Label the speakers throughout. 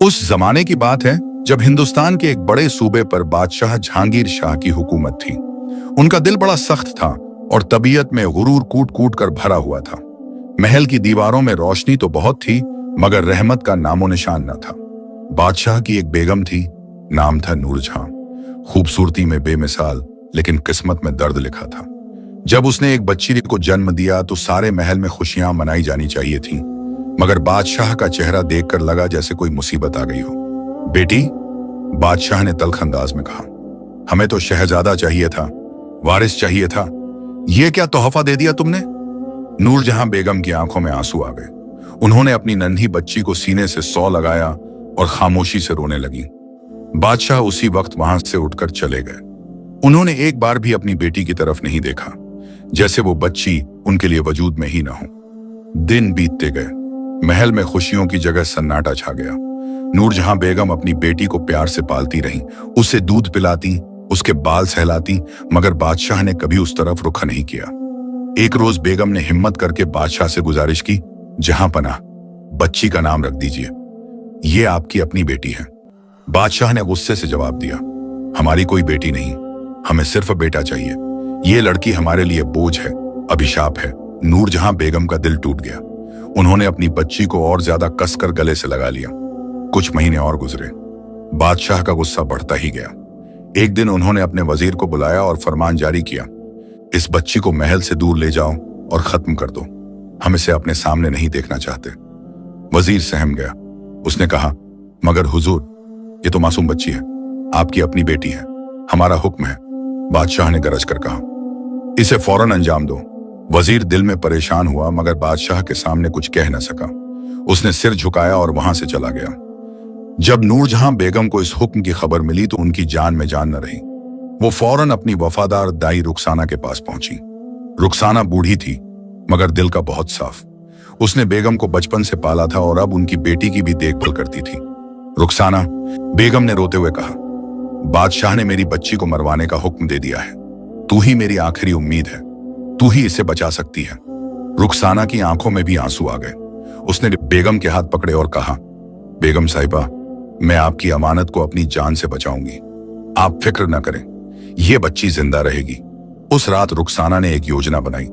Speaker 1: उस जमाने की बात है जब हिंदुस्तान के एक बड़े सूबे पर बादशाह जहांगीर शाह की हुकूमत थी। उनका दिल बड़ा सख्त था और तबीयत में गुरूर कूट कूट कर भरा हुआ था। महल की दीवारों में रोशनी तो बहुत थी, मगर रहमत का नामो निशान न था। बादशाह की एक बेगम थी, नाम था नूरजहां। खूबसूरती में बेमिसाल, लेकिन किस्मत में दर्द लिखा था। जब उसने एक बच्ची को जन्म दिया तो सारे महल में खुशियां मनाई जानी चाहिए थी, मगर बादशाह का चेहरा देखकर लगा जैसे कोई मुसीबत आ गई हो। बेटी, बादशाह ने तल्ख अंदाज में कहा, हमें तो शहजादा चाहिए था, वारिस चाहिए था। ये क्या तोहफा दे दिया तुमने? नूरजहां बेगम की आंखों में आंसू आ गए। उन्होंने अपनी नन्ही बच्ची को सीने से सौ लगाया और खामोशी से रोने लगी। बादशाह उसी वक्त वहां से उठकर चले गए। उन्होंने एक बार भी अपनी बेटी की तरफ नहीं देखा, जैसे वो बच्ची उनके लिए वजूद में ही ना हो। दिन बीतते गए, महल में खुशियों की जगह सन्नाटा छा गया। नूरजहां बेगम अपनी बेटी को प्यार से पालती रहीं, उसे दूध पिलाती, उसके बाल सहलाती, मगर बादशाह ने कभी उस तरफ रुख नहीं किया। एक रोज बेगम ने हिम्मत करके बादशाह से गुजारिश की, जहां पनाह, बच्ची का नाम रख दीजिए, ये आपकी अपनी बेटी है। बादशाह ने गुस्से से जवाब दिया, हमारी कोई बेटी नहीं, हमें सिर्फ बेटा चाहिए। ये लड़की हमारे लिए बोझ है, अभिशाप है। नूरजहां बेगम का दिल टूट गया। उन्होंने अपनी बच्ची को और ज्यादा कसकर गले से लगा लिया। कुछ महीने और गुजरे, बादशाह का गुस्सा बढ़ता ही गया। एक दिन उन्होंने अपने वजीर को बुलाया और फरमान जारी किया, इस बच्ची को महल से दूर ले जाओ और खत्म कर दो, हम इसे अपने सामने नहीं देखना चाहते। वजीर सहम गया। उसने कहा, मगर हुजूर, ये तो मासूम बच्ची है, आपकी अपनी बेटी है, हमारा हुक्म है। बादशाह ने गरज कर कहा, इसे फौरन अंजाम दो। वजीर दिल में परेशान हुआ, मगर बादशाह के सामने कुछ कह न सका। उसने सिर झुकाया और वहां से चला गया। जब नूरजहां बेगम को इस हुक्म की खबर मिली तो उनकी जान में जान न रही। वो फौरन अपनी वफादार दाई रुखसाना के पास पहुंची। रुखसाना बूढ़ी थी, मगर दिल का बहुत साफ। उसने बेगम को बचपन से पाला था और अब उनकी बेटी की भी देखभाल करती थी। रुखसाना, बेगम ने रोते हुए कहा, बादशाह ने मेरी बच्ची को मरवाने का हुक्म दे दिया है। तू ही मेरी आखिरी उम्मीद है, तू ही इसे बचा सकती है। रुखसाना की आंखों में भी आंसू आ गए। उसने बेगम के हाथ पकड़े और कहा, बेगम साहिबा, मैं आपकी अमानत को अपनी जान से बचाऊंगी, आप फिक्र न करें, यह बच्ची जिंदा रहेगी। उस रात रुखसाना ने एक योजना बनाई।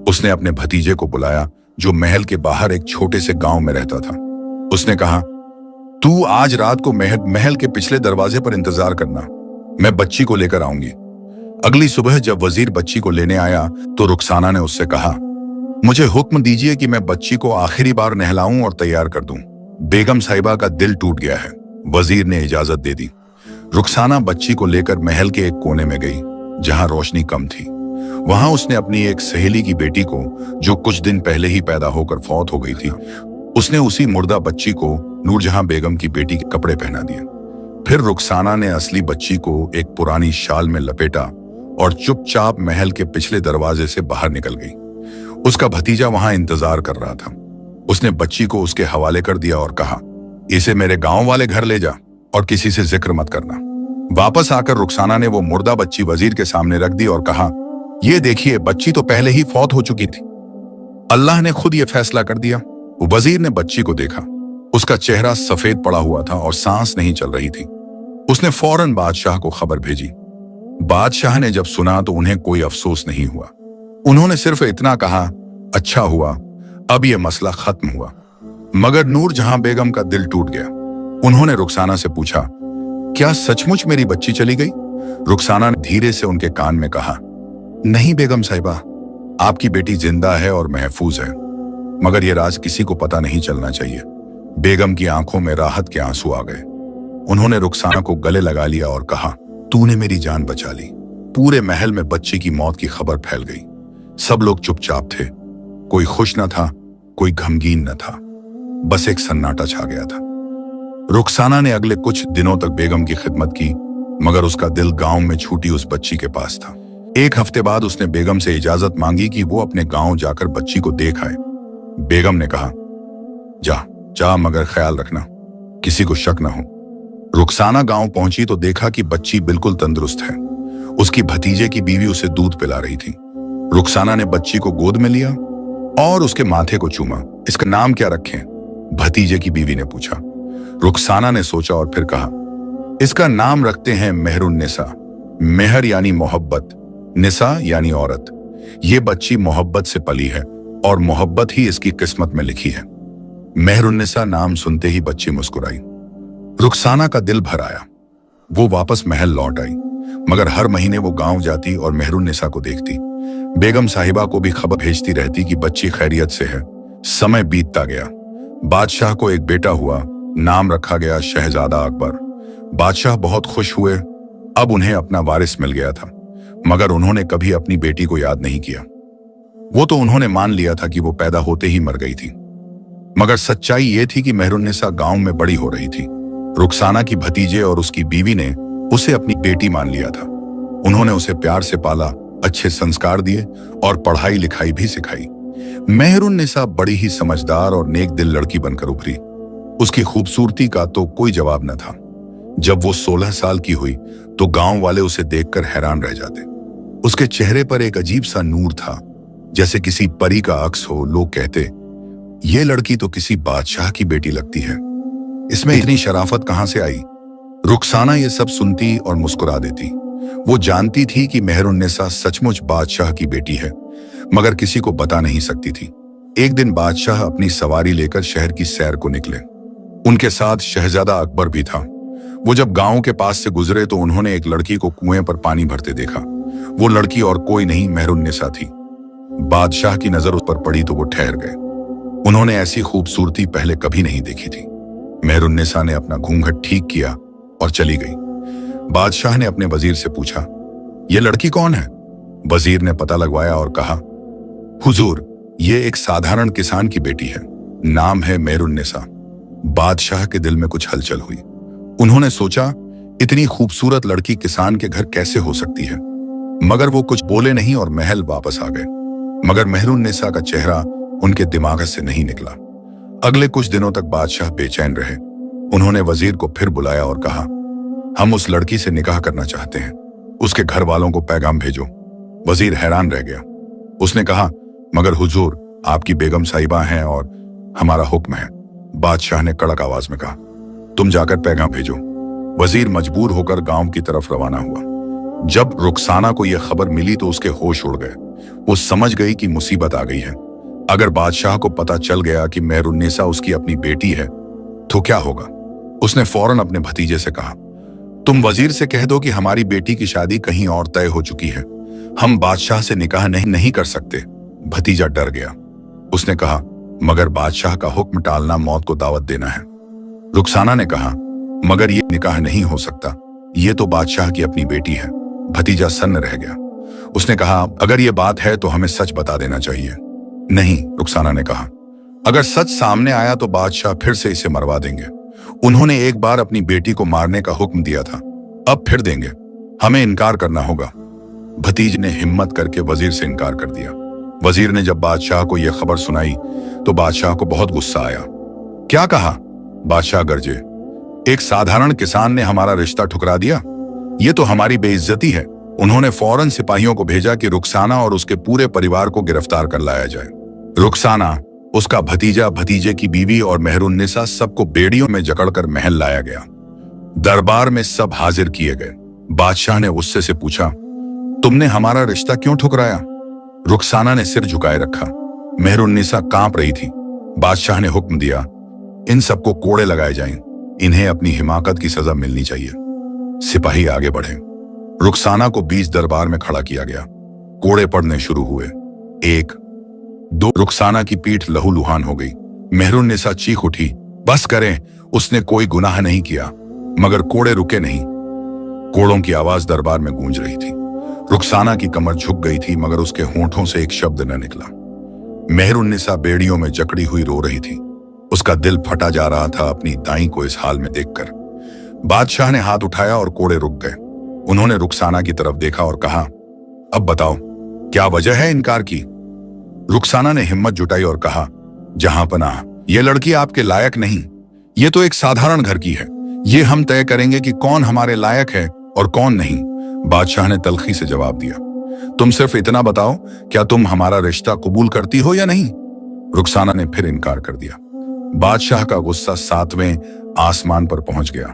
Speaker 1: उसने अपने भतीजे को बुलाया, जो महल के बाहर एक छोटे से गांव में रहता था। उसने कहा, तू आज रात को महल के पिछले दरवाजे पर इंतजार करना, मैं बच्ची को लेकर आऊंगी। अगली सुबह जब वजीर बच्ची को लेने आया तो रुखसाना ने उससे कहा, मुझे हुक्म दीजिए कि मैं बच्ची को आखिरी बार नहलाऊं और तैयार कर दूं। बेगम साहिबा का दिल टूट गया है। वजीर ने इजाजत दे दी। रुखसाना बच्ची को लेकर महल के एक कोने में गई, जहां रोशनी कम थी। वहां उसने अपनी एक सहेली की बेटी को, जो कुछ दिन पहले ही पैदा होकर फौत हो गई थी, उसने उसी मुर्दा बच्ची को नूरजहां बेगम की बेटी के कपड़े पहना दिए। फिर रुखसाना ने असली बच्ची को एक पुरानी शाल में लपेटा और चुपचाप महल के पिछले दरवाजे से बाहर निकल गई। उसका भतीजा वहां इंतजार कर रहा था। उसने बच्ची को उसके हवाले कर दिया और कहा, इसे मेरे गांव वाले घर ले जा और किसी से जिक्र मत करना। वापस आकर रुखसाना ने वो मुर्दा बच्ची वजीर के सामने रख दी और कहा, ये देखिए, बच्ची तो पहले ही फौत हो चुकी थी, अल्लाह ने खुद ये फैसला कर दिया। वजीर ने बच्ची को देखा। उसका चेहरा सफेद पड़ा हुआ था और सांस नहीं चल रही थी। उसने फौरन बादशाह को खबर भेजी। बादशाह ने जब सुना तो उन्हें कोई अफसोस नहीं हुआ। उन्होंने सिर्फ इतना कहा, अच्छा हुआ, अब यह मसला खत्म हुआ। मगर नूरजहां बेगम का दिल टूट गया। उन्होंने रुखसाना से पूछा, क्या सचमुच मेरी बच्ची चली गई? रुखसाना ने धीरे से उनके कान में कहा, नहीं बेगम साहिबा, आपकी बेटी जिंदा है और महफूज है, मगर यह राज किसी को पता नहीं चलना चाहिए। बेगम की आंखों में राहत के आंसू आ गए। उन्होंने रुखसाना को गले लगा लिया और कहा, तूने मेरी जान बचा ली। पूरे महल में बच्ची की मौत की खबर फैल गई। सब लोग चुपचाप थे, कोई खुश न था, कोई गमगीन न था, बस एक सन्नाटा छा गया था। रुखसाना ने अगले कुछ दिनों तक बेगम की खिदमत की, मगर उसका दिल गांव में छूटी उस बच्ची के पास था। एक हफ्ते बाद उसने बेगम से इजाजत मांगी कि वो अपने गांव जाकर बच्ची को देख आए। बेगम ने कहा, जा, मगर ख्याल रखना, किसी को शक न हो। रुखसाना गांव पहुंची तो देखा कि बच्ची बिल्कुल तंदुरुस्त है। उसकी भतीजे की बीवी उसे दूध पिला रही थी। रुखसाना ने बच्ची को गोद में लिया और उसके माथे को चूमा। इसका नाम क्या रखें? भतीजे की बीवी ने पूछा। रुखसाना ने सोचा और फिर कहा, इसका नाम रखते हैं मेहरुन्निसा। मेहर यानी मोहब्बत, निसा यानी औरत। ये बच्ची मोहब्बत से पली है और मोहब्बत ही इसकी किस्मत में लिखी है। मेहरुन्निसा नाम सुनते ही बच्ची मुस्कुराई। रुखसाना का दिल भर आया। वो वापस महल लौट आई, मगर हर महीने वो गांव जाती और मेहरुन्निसा को देखती। बेगम साहिबा को भी खबर भेजती रहती कि बच्ची खैरियत से है। समय बीतता गया। बादशाह को एक बेटा हुआ, नाम रखा गया शहजादा अकबर। बादशाह बहुत खुश हुए। अब उन्हें अपना वारिस मिल गया था, मगर उन्होंने कभी अपनी बेटी को याद नहीं किया। वो तो उन्होंने मान लिया था कि वो पैदा होते ही मर गई थी। मगर सच्चाई ये थी कि मेहरुन्निसा गांव में बड़ी हो रही थी। रुखसाना की भतीजे और उसकी बीवी ने उसे अपनी बेटी मान लिया था। उन्होंने उसे प्यार से पाला, अच्छे संस्कार दिए और पढ़ाई लिखाई भी सिखाई। मेहरुन्निसा बड़ी ही समझदार और नेक दिल लड़की बनकर उभरी। उसकी खूबसूरती का तो कोई जवाब न था। जब वो 16 साल की हुई तो गांव वाले उसे देखकर हैरान रह जाते। उसके चेहरे पर एक अजीब सा नूर था, जैसे किसी परी का अक्स हो। लोग कहते, ये लड़की तो किसी बादशाह की बेटी लगती है, इसमें इतनी शराफत कहां से आई। रुखसाना ये सब सुनती और मुस्कुरा देती। वो जानती थी कि मेहरुन्निसा सचमुच बादशाह की बेटी है, मगर किसी को बता नहीं सकती थी। एक दिन बादशाह अपनी सवारी लेकर शहर की सैर को निकले। उनके साथ शहजादा अकबर भी था। वो जब गांव के पास से गुजरे तो उन्होंने एक लड़की को कुएं पर पानी भरते देखा। वो लड़की और कोई नहीं, मेहरुन्निसा थी। बादशाह की नजर उस पर पड़ी तो वो ठहर गए। उन्होंने ऐसी खूबसूरती पहले कभी नहीं देखी थी। मेहरुन्निसा ने अपना घूंघट ठीक किया और चली गई। बादशाह ने अपने वजीर से पूछा, ये लड़की कौन है? वजीर ने पता लगवाया और कहा, हुजूर, ये एक साधारण किसान की बेटी है, नाम है मेहरुन्निसा। बादशाह के दिल में कुछ हलचल हुई। उन्होंने सोचा, इतनी खूबसूरत लड़की किसान के घर कैसे हो सकती है? मगर वो कुछ बोले नहीं और महल वापस आ गए। मगर मेहरुन्निसा का चेहरा उनके दिमाग से नहीं निकला। अगले कुछ दिनों तक बादशाह बेचैन रहे। उन्होंने वजीर को फिर बुलाया और कहा, हम उस लड़की से निकाह करना चाहते हैं, उसके घर वालों को पैगाम भेजो। वजीर हैरान रह गया। उसने कहा, मगर हुजूर, आपकी बेगम साहिबा हैं और हमारा हुक्म है। बादशाह ने कड़क आवाज में कहा, तुम जाकर पैगाम भेजो। वजीर मजबूर होकर गांव की तरफ रवाना हुआ। जब रुखसाना को यह खबर मिली तो उसके होश उड़ गए। वो समझ गई कि मुसीबत आ गई है। अगर बादशाह को पता चल गया कि मेहरुन्निसा उसकी अपनी बेटी है तो क्या होगा? उसने फौरन अपने भतीजे से कहा, तुम वजीर से कह दो कि हमारी बेटी की शादी कहीं और तय हो चुकी है, हम बादशाह से निकाह नहीं कर सकते। भतीजा डर गया। उसने कहा, मगर बादशाह का हुक्म टालना मौत को दावत देना है। रुखसाना ने कहा, मगर ये निकाह नहीं हो सकता, ये तो बादशाह की अपनी बेटी है। भतीजा सन्न रह गया। उसने कहा, अगर ये बात है तो हमें सच बता देना चाहिए। नहीं, रुखसाना ने कहा, अगर सच सामने आया तो बादशाह फिर से इसे मरवा देंगे। उन्होंने एक बार अपनी बेटी को मारने का हुक्म दिया था, अब फिर देंगे। हमें इनकार करना होगा। भतीज ने हिम्मत करके वजीर से इनकार कर दिया। वजीर ने जब बादशाह को यह खबर सुनाई तो बादशाह को बहुत गुस्सा आया। क्या कहा? बादशाह गरजे, एक साधारण किसान ने हमारा रिश्ता ठुकरा दिया, ये तो हमारी बेइज्जती है। उन्होंने फौरन सिपाहियों को भेजा कि रुखसाना और उसके पूरे परिवार को गिरफ्तार कर लाया जाए। रुखसाना, उसका भतीजा, भतीजे की बीवी और मेहरुन्निसा सबको बेड़ियों में जकड़कर महल लाया गया। दरबार में सब हाजिर किए गए। बादशाह ने गुस्से से पूछा, तुमने हमारा रिश्ता क्यों ठुकराया? रुखसाना ने सिर झुकाए रखा। मेहरुन्निसा कांप रही थी। बादशाह ने हुक्म दिया, इन सबको कोड़े लगाए जाएं, इन्हें अपनी हिमाकत की सजा मिलनी चाहिए। सिपाही आगे बढ़े। रुखसाना को बीच दरबार में खड़ा किया गया। कोड़े पड़ने शुरू हुए। 1, 2। रुखसाना की पीठ लहूलुहान हो गई। मेहरुन्निसा चीख उठी, बस करें, उसने कोई गुनाह नहीं किया। मगर कोड़े रुके नहीं। कोड़ों की आवाज दरबार में गूंज रही थी। रुखसाना की कमर झुक गई थी, मगर उसके होंठों से एक शब्द न निकला। मेहरुन्निसा बेड़ियों में जकड़ी हुई रो रही थी। उसका दिल फटा जा रहा था अपनी दाई को इस हाल में देखकर। बादशाह ने हाथ उठाया और कोड़े रुक गए। उन्होंने रुखसाना की तरफ देखा और कहा, अब बताओ, क्या वजह है इनकार की? रुखसाना ने हिम्मत जुटाई और कहा, जहांपनाह, ये लड़की आपके लायक नहीं। ये तो एक साधारण घर की है। ये हम तय करेंगे कि कौन हमारे लायक है और कौन नहीं। बादशाह ने तलखी से जवाब दिया, तुम सिर्फ इतना बताओ, क्या तुम हमारा रिश्ता कबूल करती हो या नहीं? रुखसाना ने फिर इनकार कर दिया। बादशाह का गुस्सा 7वें आसमान पर पहुंच गया।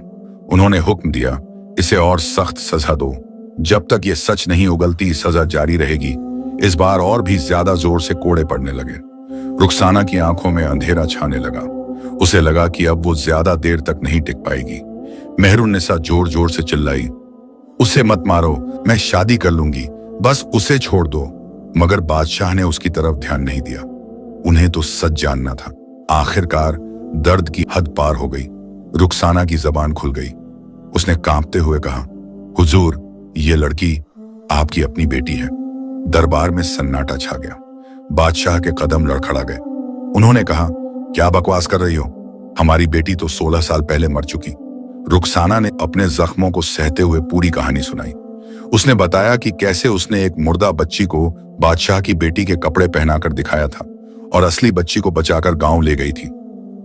Speaker 1: उन्होंने हुक्म दिया, इसे और सख्त सजा दो। जब तक ये सच नहीं उगलती सजा जारी रहेगी। इस बार और भी ज्यादा जोर से कोड़े पड़ने लगे। रुखसाना की आंखों में अंधेरा छाने लगा। उसे लगा कि अब वो ज्यादा देर तक नहीं टिक पाएगी। मेहरुन्निसा जोर जोर से चिल्लाई, उसे मत मारो, मैं शादी कर लूंगी, बस उसे छोड़ दो। मगर बादशाह ने उसकी तरफ ध्यान नहीं दिया। उन्हें तो सच जानना था। आखिरकार दर्द की हद पार हो गई। रुखसाना की जबान खुल गई। उसने कांपते हुए कहा, हुजूर, ये लड़की आपकी अपनी बेटी है। दरबार में सन्नाटा छा गया। बादशाह के कदम लड़खड़ा गए। उन्होंने कहा, क्या बकवास कर रही हो? हमारी बेटी तो 16 साल पहले मर चुकी। रुखसाना ने अपने जख्मों को सहते हुए पूरी कहानी सुनाई। उसने बताया कि कैसे उसने एक मुर्दा बच्ची को बादशाह की बेटी के कपड़े पहनाकर दिखाया था और असली बच्ची को बचाकर गांव ले गई थी।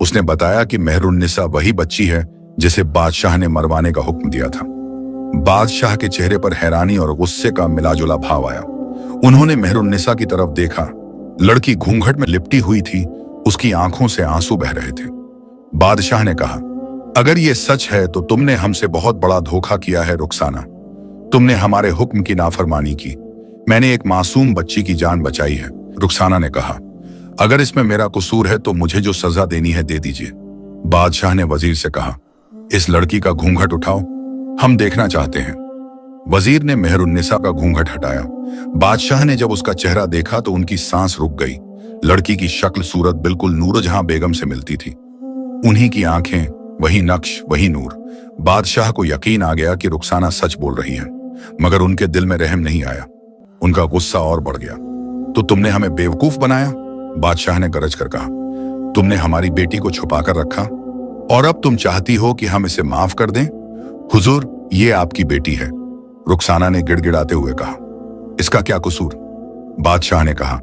Speaker 1: उसने बताया कि मेहरुन्निसा वही बच्ची है जिसे बादशाह ने मरवाने का हुक्म दिया था। बादशाह के चेहरे पर हैरानी और गुस्से का मिलाजुला भाव आया। उन्होंने मेहरुन्निसा की तरफ देखा। लड़की घूंघट में लिपटी हुई थी। उसकी आंखों से आंसू बह रहे थे। बादशाह ने कहा, अगर ये सच है तो तुमने हमसे बहुत बड़ा धोखा किया है रुखसाना। तुमने हमारे हुक्म की नाफरमानी की। मैंने एक मासूम बच्ची की जान बचाई है। रुखसाना ने कहा, अगर इसमें मेरा कसूर है तो मुझे जो सजा देनी है दे दीजिए। बादशाह ने वजीर से कहा, इस लड़की का घूंघट उठाओ, हम देखना चाहते हैं। वजीर ने मेहरुन्निसा का घूंघट हटाया। बादशाह ने जब उसका चेहरा देखा तो उनकी सांस रुक गई। लड़की की शक्ल सूरत बिल्कुल नूरजहां बेगम से मिलती थी। उन्हीं की आंखें, वही नक्श, वही नूर। बादशाह को यकीन आ गया कि रुखसाना सच बोल रही है, मगर उनके दिल में रहम नहीं आया। उनका गुस्सा और बढ़ गया। तो तुमने हमें बेवकूफ बनाया, बादशाह ने गरज कर कहा। तुमने हमारी बेटी को छुपाकर रखा और अब तुम चाहती हो कि हम इसे माफ कर दें? हुजूर, ये आपकी बेटी है, रुखसाना ने गिड़गिड़ाते हुए कहा। इसका क्या कसूर? बादशाह ने कहा,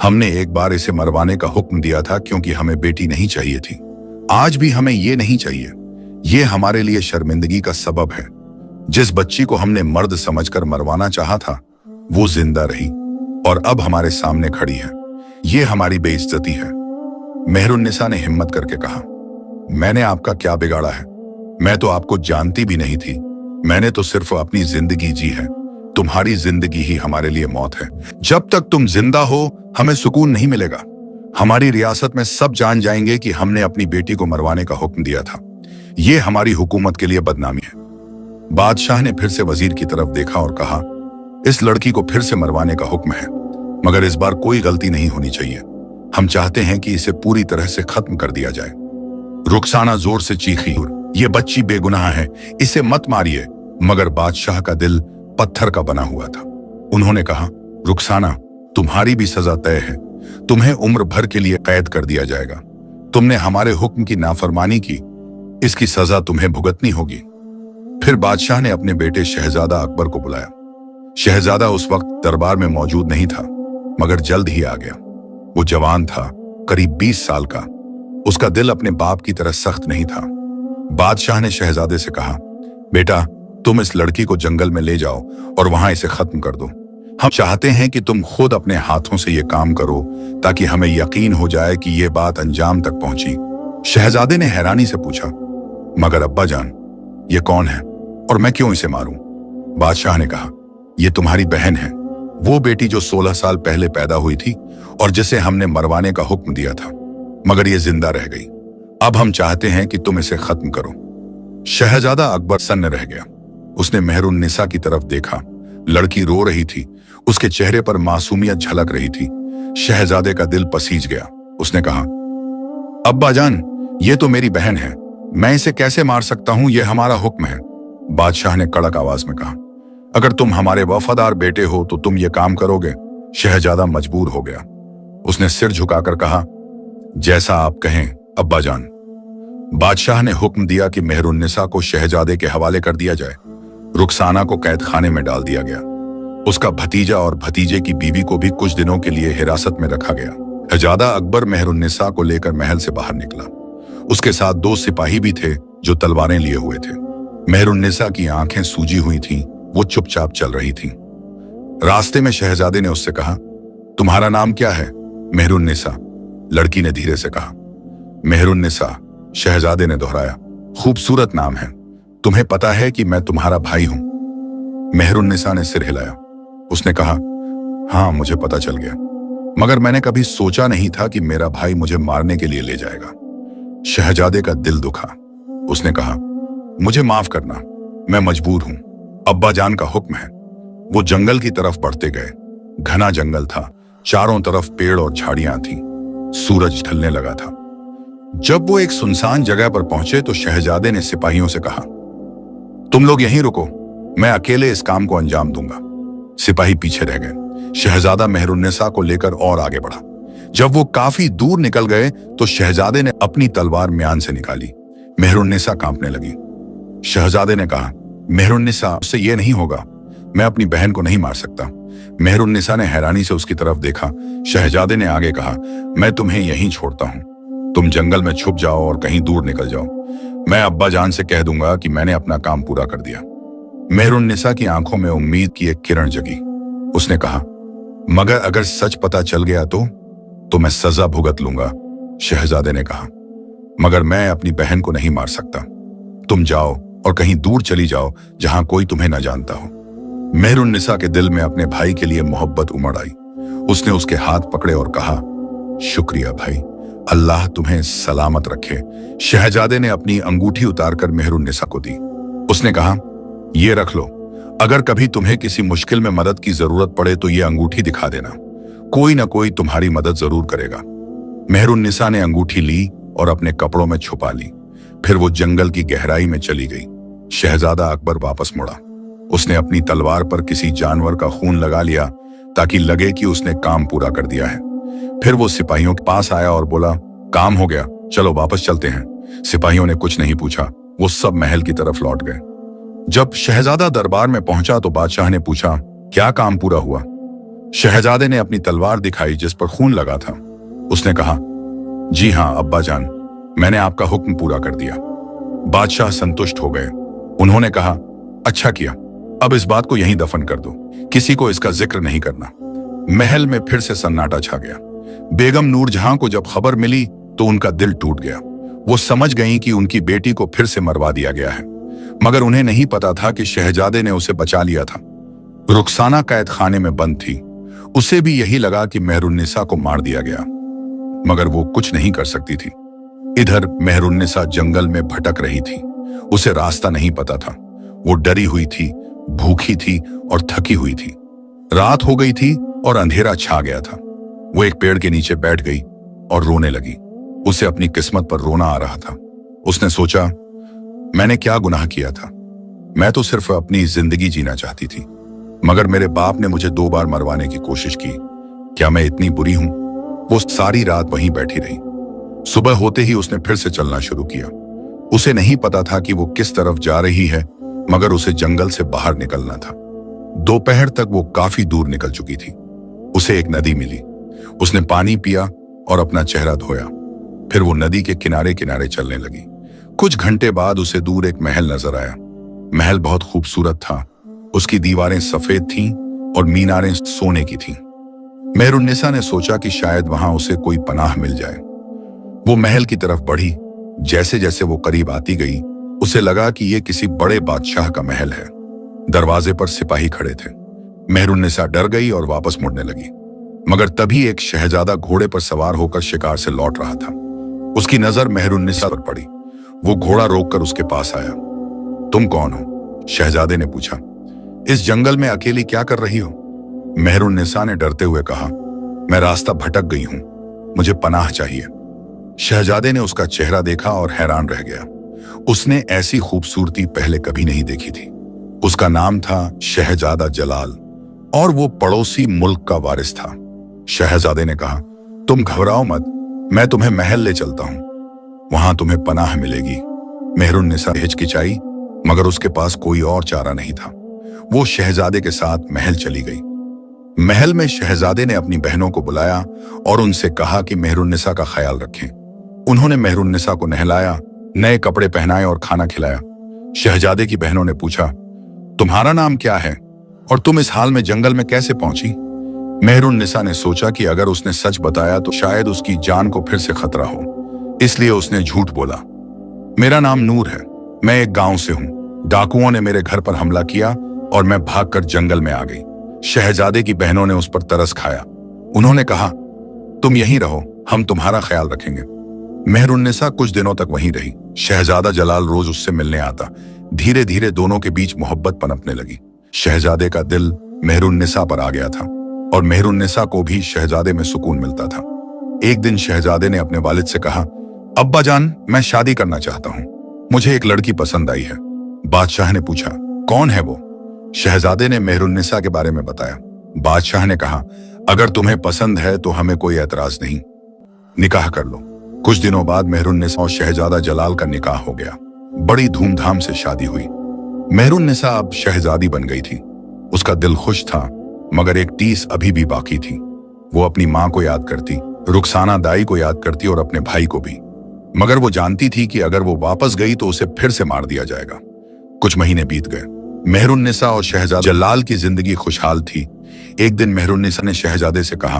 Speaker 1: हमने एक बार इसे मरवाने का हुक्म दिया था क्योंकि हमें बेटी नहीं चाहिए थी। आज भी हमें ये नहीं चाहिए। ये हमारे लिए शर्मिंदगी का सबब है। जिस बच्ची को हमने मर्द समझकर मरवाना चाहा था वो जिंदा रही और अब हमारे सामने खड़ी है। ये हमारी बेइज्जती है। मेहरुन्निसा ने हिम्मत करके कहा, मैंने आपका क्या बिगाड़ा है? मैं तो आपको जानती भी नहीं थी। मैंने तो सिर्फ अपनी जिंदगी जी है। तुम्हारी जिंदगी ही हमारे लिए मौत है। जब तक तुम जिंदा हो हमें सुकून नहीं मिलेगा। हमारी रियासत में सब जान जाएंगे कि हमने अपनी बेटी को मरवाने का हुक्म दिया था। ये हमारी हुकूमत के लिए बदनामी है। बादशाह ने फिर से वजीर की तरफ देखा और कहा, इस लड़की को फिर से मरवाने का हुक्म है, मगर इस बार कोई गलती नहीं होनी चाहिए। हम चाहते हैं कि इसे पूरी तरह से खत्म कर दिया जाए। रुखसाना जोर से चीखी, ये बच्ची बेगुनाह है, इसे मत मारिए। मगर बादशाह का दिल पत्थर का बना हुआ था। उन्होंने कहा, रुखसाना, तुम्हारी भी सजा तय है। तुम्हें उम्र भर के लिए कैद कर दिया जाएगा। तुमने हमारे हुक्म की नाफरमानी की, इसकी सजा तुम्हें भुगतनी होगी। फिर बादशाह ने अपने बेटे शहजादा अकबर को बुलाया। शहजादा उस वक्त दरबार में मौजूद नहीं था, मगर जल्द ही आ गया। वो जवान था, करीब 20 साल का। उसका दिल अपने बाप की तरह सख्त नहीं था। बादशाह ने शहजादे से कहा, बेटा, तुम इस लड़की को जंगल में ले जाओ और वहां इसे खत्म कर दो। हम चाहते हैं कि तुम खुद अपने हाथों से ये काम करो ताकि हमें यकीन हो जाए कि ये बात अंजाम तक पहुंची। शहजादे ने हैरानी से पूछा, मगर अब्बा जान, ये कौन है और मैं क्यों इसे मारूं? बादशाह ने कहा, ये तुम्हारी बहन है, वो बेटी जो 16 साल पहले पैदा हुई थी और जिसे हमने मरवाने का हुक्म दिया था, मगर ये जिंदा रह गई। अब हम चाहते हैं कि तुम इसे खत्म करो। शहजादा अकबर सन्न रह गया। उसने मेहरुन्निसा की तरफ देखा। लड़की रो रही थी। उसके चेहरे पर मासूमियत झलक रही थी। शहजादे का दिल पसीज गया। उसने कहा, अब्बा जान, ये तो मेरी बहन है, मैं इसे कैसे मार सकता हूं? यह हमारा हुक्म है। बादशाह ने कड़क आवाज में कहा, अगर तुम हमारे वफादार बेटे हो तो तुम ये काम करोगे? शहजादा मजबूर हो गया। उसने सिर झुकाकर कहा, जैसा आप कहें अब्बा जान। बादशाह ने हुक्म दिया कि मेहरुन्निसा को शहजादे के हवाले कर दिया जाए। रुखसाना को कैद खाने में डाल दिया गया। उसका भतीजा और भतीजे की बीवी को भी कुछ दिनों के लिए हिरासत में रखा गया। शहजादा अकबर मेहरुन्निसा को लेकर महल से बाहर निकला। उसके साथ 2 सिपाही भी थे जो तलवारें लिए हुए थे। मेहरुन्निसा की आंखें सूजी हुई थीं। वो चुपचाप चल रही थीं। रास्ते में शहजादे ने उससे कहा, तुम्हारा नाम क्या है? मेहरुन्निसा, लड़की ने धीरे से कहा। मेहरुन्निसा, शहजादे ने दोहराया। खूबसूरत नाम है। तुम्हें पता है कि मैं तुम्हारा भाई हूं? मेहरुन्निसा ने सिर हिलाया। उसने कहा, हाँ मुझे पता चल गया, मगर मैंने कभी सोचा नहीं था कि मेरा भाई मुझे मारने के लिए ले जाएगा। शहजादे का दिल दुखा। उसने कहा, मुझे माफ करना, मैं मजबूर हूं, अब्बा जान का हुक्म है। वो जंगल की तरफ बढ़ते गए। घना जंगल था, चारों तरफ पेड़ और झाड़ियां थीं। सूरज ढलने लगा था। जब वो एक सुनसान जगह पर पहुंचे तो शहजादे ने सिपाहियों से कहा, तुम लोग यहीं रुको, मैं अकेले इस काम को अंजाम दूंगा। सिपाही पीछे रह गए। शहजादा मेहरुन्निसा को लेकर और आगे बढ़ा। जब वो काफी दूर निकल गए तो शहजादे ने अपनी तलवार म्यान से निकाली। मेहरुन्निसा कांपने लगी। शहजादे ने कहा, मेहरुन्निसा, उससे ये नहीं होगा, मैं अपनी बहन को नहीं मार सकता। मेहरुन्निसा ने हैरानी से उसकी तरफ देखा। शहजादे ने आगे कहा, मैं तुम्हें यहीं छोड़ता हूं, तुम जंगल में छुप जाओ और कहीं दूर निकल जाओ। मैं अब्बा जान से कह दूंगा कि मैंने अपना काम पूरा कर दिया। मेहरुन्निसा की आंखों में उम्मीद की एक किरण जगी। उसने कहा, मगर अगर सच पता चल गया तो मैं सजा भुगत लूंगा। शहजादे ने कहा, मगर मैं अपनी बहन को नहीं मार सकता। तुम जाओ और कहीं दूर चली जाओ जहां कोई तुम्हें न जानता हो। मेहरुन्निसा के दिल में अपने भाई के लिए मोहब्बत उमड़ आई। उसने उसके हाथ पकड़े और कहा, शुक्रिया भाई, अल्लाह तुम्हें सलामत रखे। शहजादे ने अपनी अंगूठी उतारकर मेहरुन्निसा को दी। उसने कहा, ये रख लो, अगर कभी तुम्हें किसी मुश्किल में मदद की जरूरत पड़े तो ये अंगूठी दिखा देना, कोई ना कोई तुम्हारी मदद जरूर करेगा। मेहरुन्निसा ने अंगूठी ली और अपने कपड़ों में छुपा ली। फिर वो जंगल की गहराई में चली गई। शहजादा अकबर वापस मुड़ा। उसने अपनी तलवार पर किसी जानवर का खून लगा लिया ताकि लगे कि उसने काम पूरा कर दिया है। फिर वो सिपाहियों के पास आया और बोला, काम हो गया, चलो वापस चलते हैं। सिपाहियों ने कुछ नहीं पूछा, वो सब महल की तरफ लौट गए। जब शहजादा दरबार में पहुंचा तो बादशाह ने पूछा, क्या काम पूरा हुआ? शहजादे ने अपनी तलवार दिखाई जिस पर खून लगा था। उसने कहा, जी हां अब्बा जान, मैंने आपका हुक्म पूरा कर दिया। बादशाह संतुष्ट हो गए। उन्होंने कहा, अच्छा किया, अब इस बात को यहीं दफन कर दो, किसी को इसका जिक्र नहीं करना। महल में फिर से सन्नाटा छा गया। बेगम नूरजहां को जब खबर मिली तो उनका दिल टूट गया। वो समझ गईं कि उनकी बेटी को फिर से मरवा दिया गया है, मगर उन्हें नहीं पता था कि शहजादे ने उसे बचा लिया था। रुखसाना कैद खाने में बंद थी। उसे भी यही लगा कि मेहरुन्निसा को मार दिया गया, मगर वो कुछ नहीं कर सकती थी। इधर मेहरुन्निसा जंगल में भटक रही थी। उसे रास्ता नहीं पता था। वो डरी हुई थी, भूखी थी और थकी हुई थी। रात हो गई थी और अंधेरा छा गया था। वो एक पेड़ के नीचे बैठ गई और रोने लगी। उसे अपनी किस्मत पर रोना आ रहा था। उसने सोचा, मैंने क्या गुनाह किया था? मैं तो सिर्फ अपनी जिंदगी जीना चाहती थी, मगर मेरे बाप ने मुझे 2 बार मरवाने की कोशिश की। क्या मैं इतनी बुरी हूं? वो सारी रात वहीं बैठी रही। सुबह होते ही उसने फिर से चलना शुरू किया। उसे नहीं पता था कि वो किस तरफ जा रही है, मगर उसे जंगल से बाहर निकलना था। दोपहर तक वो काफी दूर निकल चुकी थी। उसे एक नदी मिली। उसने पानी पिया और अपना चेहरा धोया। फिर वो नदी के किनारे किनारे चलने लगी। कुछ घंटे बाद उसे दूर एक महल नजर आया। महल बहुत खूबसूरत था। उसकी दीवारें सफेद थीं और मीनारें सोने की थीं। मेहरुन्निसा ने सोचा कि शायद वहां उसे कोई पनाह मिल जाए। वो महल की तरफ बढ़ी। जैसे जैसे वो करीब आती गई, उसे लगा कि ये किसी बड़े बादशाह का महल है। दरवाजे पर सिपाही खड़े थे। मेहरुन्निसा डर गई और वापस मुड़ने लगी, मगर तभी एक शहजादा घोड़े पर सवार होकर शिकार से लौट रहा था। उसकी नजर मेहरुन्निसा पर पड़ी। वो घोड़ा रोककर उसके पास आया। तुम कौन हो? शहजादे ने पूछा। इस जंगल में अकेली क्या कर रही हो? मेहरुन्निसा ने डरते हुए कहा, मैं रास्ता भटक गई हूं, मुझे पनाह चाहिए। शहजादे ने उसका चेहरा देखा और हैरान रह गया। उसने ऐसी खूबसूरती पहले कभी नहीं देखी थी। उसका नाम था शहजादा जलाल और वो पड़ोसी मुल्क का वारिस था। शहजादे ने कहा, तुम घबराओ मत, मैं तुम्हें महल ले चलता हूं, वहां तुम्हें पनाह मिलेगी। मेहरुन्निसा हिचकिचाई, मगर उसके पास कोई और चारा नहीं था। वो शहजादे के साथ महल चली गई। महल में शहजादे ने अपनी बहनों को बुलाया और उनसे कहा कि मेहरुन्निसा का ख्याल रखें। उन्होंने मेहरुन्निसा को नहलाया, नए कपड़े पहनाए और खाना खिलाया। शहजादे की बहनों ने पूछा, तुम्हारा नाम क्या है और तुम इस हाल में जंगल में कैसे पहुंची? मेहरुन्निसा ने सोचा कि अगर उसने सच बताया तो शायद उसकी जान को फिर से खतरा हो। इसलिए उसने झूठ बोला। मेरा नाम नूर है, मैं एक गांव से हूं। डाकुओं ने मेरे घर पर हमला किया और मैं भागकर जंगल में आ गई। शहजादे की बहनों ने उस पर तरस खाया। उन्होंने कहा, तुम यहीं रहो, हम तुम्हारा ख्याल रखेंगे। मेहरुन्निसा कुछ दिनों तक वहीं रही। शहजादा जलाल रोज उससे मिलने आता। धीरे धीरे दोनों के बीच मोहब्बत पनपने लगी। शहजादे का दिल मेहरुन्निसा पर आ गया था और मेहरुन्निसा को भी शहजादे में सुकून मिलता था। एक दिन शहजादे ने अपने वालिद से कहा, अब्बा जान, मैं शादी करना चाहता हूं। मुझे एक लड़की पसंद आई है। बादशाह ने पूछा, कौन है वो? शहजादे ने मेहरुन्निसा के बारे में बताया। बादशाह ने कहा, अगर तुम्हें पसंद है तो हमें कोई एतराज नहीं, निकाह कर लो। कुछ दिनों बाद मेहरुन्निसा और शहजादा जलाल का निकाह हो गया। बड़ी धूमधाम से शादी हुई। मेहरुन्निसा अब शहजादी बन गई थी। उसका दिल खुश था, मगर एक टीस अभी भी बाकी थी। वो अपनी माँ को याद करती, रुखसाना दाई को याद करती और अपने भाई को भी। मगर वो जानती थी कि अगर वो वापस गई तो उसे फिर से मार दिया जाएगा। कुछ महीने बीत गए। मेहरुन्निसा और शहजादा जलाल की जिंदगी खुशहाल थी। एक दिन मेहरुन्निसा ने शहजादे से कहा,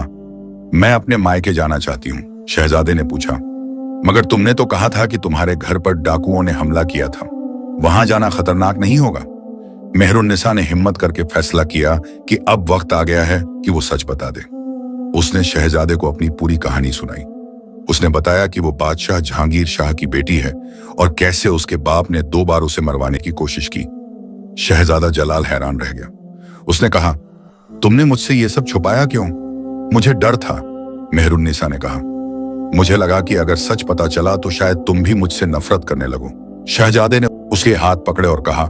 Speaker 1: मैं अपने मायके जाना चाहती हूँ। शहजादे ने पूछा, मगर तुमने तो कहा था कि तुम्हारे घर पर डाकुओं ने हमला किया था, वहां जाना खतरनाक नहीं होगा? मेहरुन्निसा ने हिम्मत करके फैसला किया कि अब वक्त आ गया है कि वो सच बता दे। उसने शहजादे को अपनी पूरी कहानी सुनाई। उसने बताया कि वो बादशाह जहांगीर शाह की बेटी है और कैसे उसके बाप ने 2 बार उसे मरवाने की कोशिश की। शहजादा जलाल हैरान रह गया। उसने कहा, तुमने मुझसे ये सब छुपाया क्यों? मुझे डर था। मेहरुन्निसा ने कहा, मुझे लगा कि अगर सच पता चला तो शायद तुम भी मुझसे नफरत करने लगो। शहजादे ने उसके हाथ पकड़े और कहा,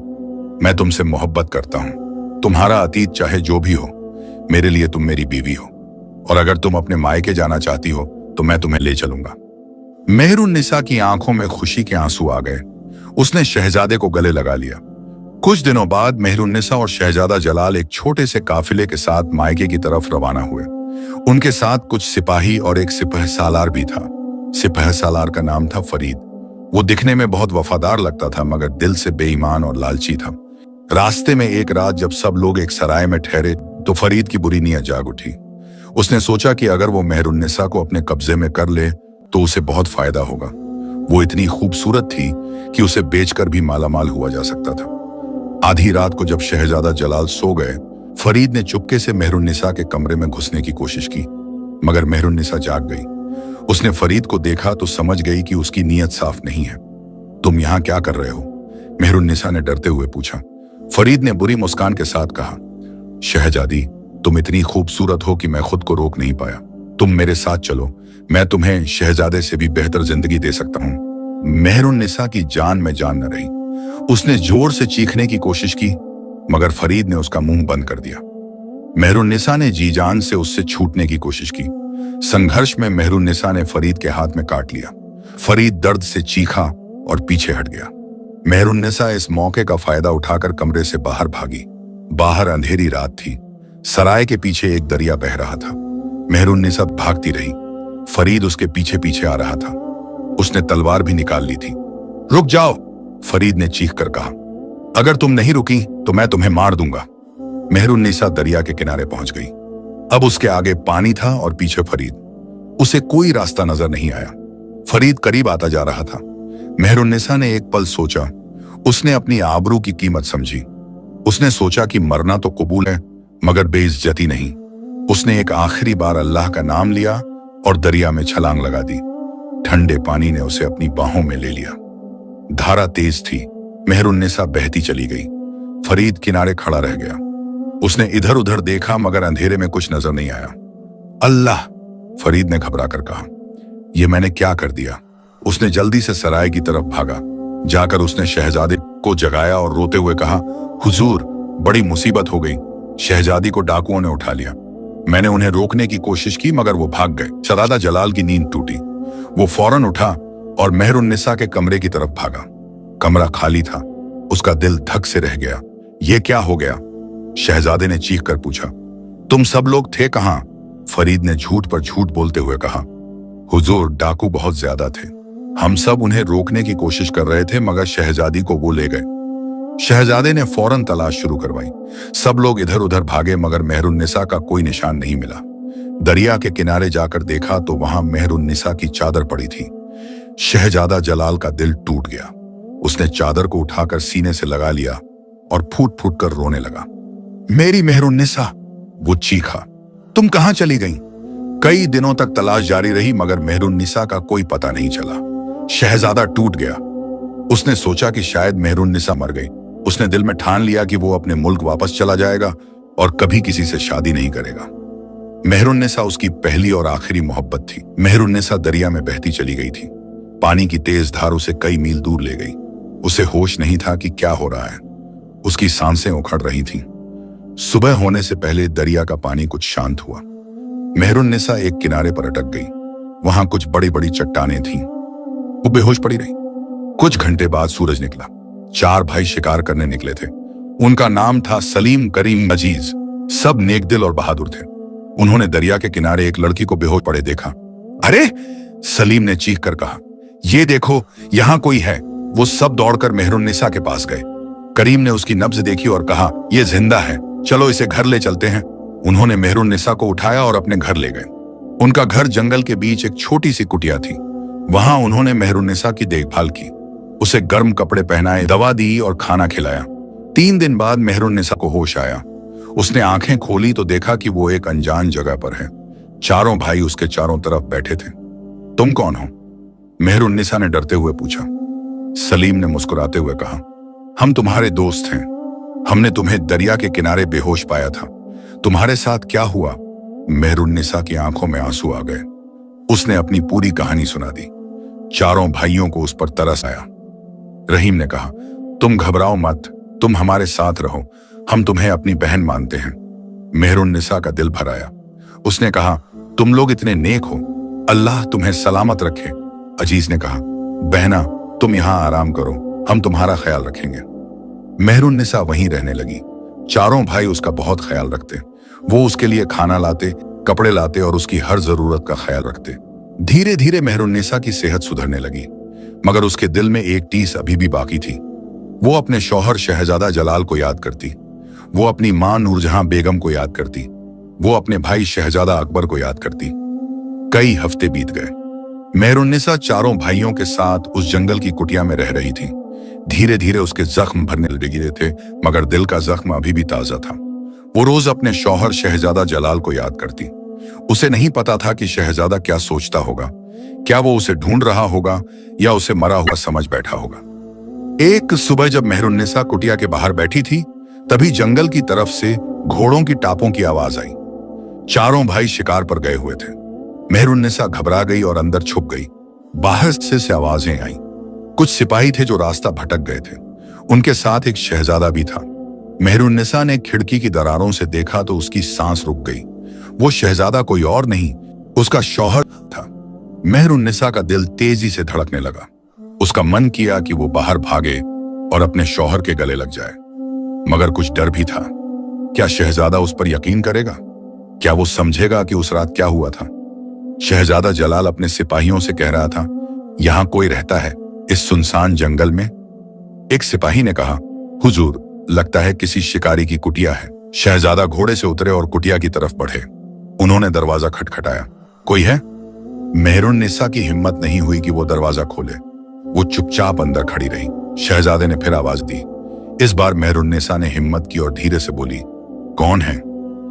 Speaker 1: मैं तुमसे मोहब्बत करता हूं। तुम्हारा अतीत चाहे जो भी हो, मेरे लिए तुम मेरी बीवी हो, और अगर तुम अपने मायके जाना चाहती हो तो मैं तुम्हें ले चलूंगा। मेहरुन्निसा की आंखों में खुशी के आंसू आ गए। उसने शहजादे को गले लगा लिया। कुछ दिनों बाद मेहरुन्निसा और शहजादा जलाल एक छोटे से काफिले के साथ मायके की तरफ रवाना हुए। उनके साथ कुछ सिपाही और एक सिपहसालार भी था। सिपहसालार का नाम था फरीद। वो दिखने में बहुत वफादार लगता था, मगर दिल से बेईमान और लालची था। रास्ते में एक रात जब सब लोग एक सराय में ठहरे तो फरीद की बुरी नीयत जाग उठी। उसने सोचा कि अगर वो मेहरुन्निसा को अपने कब्जे में कर ले तो उसे बहुत फायदा होगा। वो इतनी खूबसूरत थी कि उसे बेचकर भी मालामाल हुआ जा सकता था। आधी रात को जब शहजादा जलाल सो गए, फरीद ने चुपके से मेहरुन्निसा के कमरे में घुसने की कोशिश की, मगर मेहरुन्निसा जाग गई। उसने फरीद को देखा तो समझ गई कि उसकी नीयत साफ नहीं है। तुम यहाँ क्या कर रहे हो? मेहरुन्निसा ने डरते हुए पूछा। फरीद ने बुरी मुस्कान के साथ कहा, शहजादी, तुम इतनी खूबसूरत हो कि मैं खुद को रोक नहीं पाया। तुम मेरे साथ चलो, मैं तुम्हें शहजादे से भी बेहतर जिंदगी दे सकता हूँ। मेहरुन्निसा की जान में जान न रही। उसने जोर से चीखने की कोशिश की, मगर फरीद ने उसका मुंह बंद कर दिया। मेहरुन्निसा ने जी जान से उससे छूटने की कोशिश की। संघर्ष में मेहरुन्निसा ने फरीद के हाथ में काट लिया। फरीद दर्द से चीखा और पीछे हट गया। मेहरुन्निसा इस मौके का फायदा उठाकर कमरे से बाहर भागी। बाहर अंधेरी रात थी। सराय के पीछे एक दरिया बह रहा था। मेहरुन्निसा भागती रही। फरीद उसके पीछे पीछे आ रहा था। उसने तलवार भी निकाल ली थी। रुक जाओ, फरीद ने चीख कर कहा। अगर तुम नहीं रुकी तो मैं तुम्हें मार दूंगा। मेहरुन्निसा दरिया के किनारे पहुंच गई। अब उसके आगे पानी था और पीछे फरीद। उसे कोई रास्ता नजर नहीं आया। फरीद करीब आता जा रहा था। मेहरुन्निसा ने एक पल सोचा। उसने अपनी आबरू की कीमत समझी। उसने सोचा कि मरना तो कबूल है, मगर बेइज्जती नहीं। उसने एक आखिरी बार अल्लाह का नाम लिया और दरिया में छलांग लगा दी। ठंडे पानी ने उसे अपनी बाहों में ले लिया। धारा तेज थी। मेहरुन्निसा बहती चली गई। फरीद किनारे खड़ा रह गया। उसने इधर उधर देखा, मगर अंधेरे में कुछ नजर नहीं आया। अल्लाह, फरीद ने घबरा कर कहा, यह मैंने क्या कर दिया? उसने जल्दी से सराय की तरफ भागा। जाकर उसने शहजादे को जगाया और रोते हुए कहा, हुजूर, बड़ी मुसीबत हो गई। शहजादी को डाकुओं ने उठा लिया। मैंने उन्हें रोकने की कोशिश की, मगर वो भाग गए। शहजादा जलाल की नींद टूटी। वो फौरन उठा और मेहरुन्निसा के कमरे की तरफ भागा। कमरा खाली था। उसका दिल धक से रह गया। ये क्या हो गया? शहजादे ने चीख कर पूछा। तुम सब लोग थे कहां? फरीद ने झूठ पर झूठ बोलते हुए कहा, हुजूर, डाकू बहुत ज्यादा थे। हम सब उन्हें रोकने की कोशिश कर रहे थे, मगर शहजादी को वो ले गए। शहजादे ने फौरन तलाश शुरू करवाई। सब लोग इधर उधर भागे, मगर मेहरुन्निसा का कोई निशान नहीं मिला। दरिया के किनारे जाकर देखा तो वहां मेहरुन्निसा की चादर पड़ी थी। शहजादा जलाल का दिल टूट गया। उसने चादर को उठाकर सीने से लगा लिया और फूट फूट कर रोने लगा। मेरी मेहरुन्निसा, वो चीखा, तुम कहां चली गई? कई दिनों तक तलाश जारी रही मगर मेहरुन्निसा का कोई पता नहीं चला। शहजादा टूट गया। उसने सोचा कि शायद मेहरुन्निसा मर गई। उसने दिल में ठान लिया कि वो अपने मुल्क वापस चला जाएगा और कभी किसी से शादी नहीं करेगा। मेहरुन्निसा उसकी पहली और आखिरी मोहब्बत थी। मेहरुन्निसा दरिया में बहती चली गई थी। पानी की तेज धार उसे कई मील दूर ले गई। उसे होश नहीं था कि क्या हो रहा है। उसकी सांसें उखड़ रही थीं। सुबह होने से पहले दरिया का पानी कुछ शांत हुआ। मेहरुन्निसा एक किनारे पर अटक गई। वहां कुछ बड़ी बड़ी चट्टानें थीं। वो बेहोश पड़ी रही। कुछ घंटे बाद सूरज निकला। 4 भाई शिकार करने निकले थे। उनका नाम था सलीम, करीम, अजीज। सब नेकदिल और बहादुर थे। उन्होंने दरिया के किनारे एक लड़की को बेहोश पड़े देखा। अरे! सलीम ने चीख कर कहा, ये देखो, यहां कोई है। वो सब दौड़कर मेहरुन्निसा के पास गए। करीम ने उसकी नब्ज देखी और कहा, ये जिंदा है, चलो इसे घर ले चलते हैं। उन्होंने मेहरुन्निसा को उठाया और अपने घर ले गए। उनका घर जंगल के बीच एक छोटी सी कुटिया थी। वहां उन्होंने मेहरुन्निसा की देखभाल की, उसे गर्म कपड़े पहनाए, दवा दी और खाना खिलाया। 3 दिन बाद मेहरुन्निसा को होश आया। उसने आंखें खोली तो देखा कि वो एक अनजान जगह पर है। चारों भाई उसके चारों तरफ बैठे थे। तुम कौन हो? मेहरुन्निसा ने डरते हुए पूछा। सलीम ने मुस्कुराते हुए कहा, हम तुम्हारे दोस्त हैं। हमने तुम्हें दरिया के किनारे बेहोश पाया था। तुम्हारे साथ क्या हुआ? मेहरुन्निसा की आंखों में आंसू आ गए। उसने अपनी पूरी कहानी सुना दी। चारों भाइयों को उस पर तरस आया। रहीम ने कहा, तुम घबराओ मत, तुम हमारे साथ रहो, हम तुम्हें अपनी बहन मानते हैं। मेहरुन्निसा का दिल भर आया। उसने कहा, तुम लोग इतने नेक हो, अल्लाह तुम्हें सलामत रखे। अजीज ने कहा, बहना तुम यहां आराम करो, हम तुम्हारा ख्याल रखेंगे। मेहरुन्निसा वहीं रहने लगी। चारों भाई उसका बहुत ख्याल रखते। वो उसके लिए खाना लाते, कपड़े लाते और उसकी हर जरूरत का ख्याल रखते। धीरे धीरे मेहरुन्निसा की सेहत सुधरने लगी, मगर उसके दिल में एक टीस अभी भी बाकी थी। वो अपने शौहर शहजादा जलाल को याद करती। वो अपनी मां नूरजहां बेगम को याद करती। वो अपने भाई शहजादा अकबर को याद करती। कई हफ्ते बीत गए। मेहरुन्निसा चारों भाइयों के साथ उस जंगल की कुटिया में रह रही थी। धीरे धीरे उसके जख्म भरने लगे थे, मगर दिल का जख्म अभी भी ताजा था। वो रोज अपने शौहर शहजादा जलाल को याद करती। उसे नहीं पता था कि शहजादा क्या सोचता होगा। क्या वो उसे ढूंढ रहा होगा या उसे मरा हुआ समझ बैठा होगा। एक सुबह जब मेहरुन्निसा कुटिया के बाहर बैठी थी, तभी जंगल की तरफ से घोड़ों की टापों की आवाज आई। चारों भाई शिकार पर गए हुए थे। मेहरुन्निसा घबरा गई और अंदर छुप गई। बाहर से आवाजें आई। कुछ सिपाही थे जो रास्ता भटक गए थे। उनके साथ एक शहजादा भी था। मेहरुन्निसा ने खिड़की की दरारों से देखा तो उसकी सांस रुक गई। वो शहजादा कोई और नहीं, उसका शौहर था। मेहरुन्निसा का दिल तेजी से धड़कने लगा। उसका मन किया कि वो बाहर भागे और अपने शौहर के गले लग जाए, मगर कुछ डर भी था। क्या शहजादा उस पर यकीन करेगा? क्या वो समझेगा कि उस रात क्या हुआ था? शहजादा जलाल अपने सिपाहियों से कह रहा था, यहां कोई रहता है इस सुनसान जंगल में? एक सिपाही ने कहा, हुजूर, लगता है किसी शिकारी की कुटिया है। शहजादा घोड़े से उतरे और कुटिया की तरफ बढ़े। उन्होंने दरवाजा खटखटाया। कोई है? मेहरुन्निसा की हिम्मत नहीं हुई कि वो दरवाजा खोले। वो चुपचाप अंदर खड़ी रही। शहजादे ने फिर आवाज दी। इस बार मेहरुन्निसा ने हिम्मत की और धीरे से बोली, कौन है?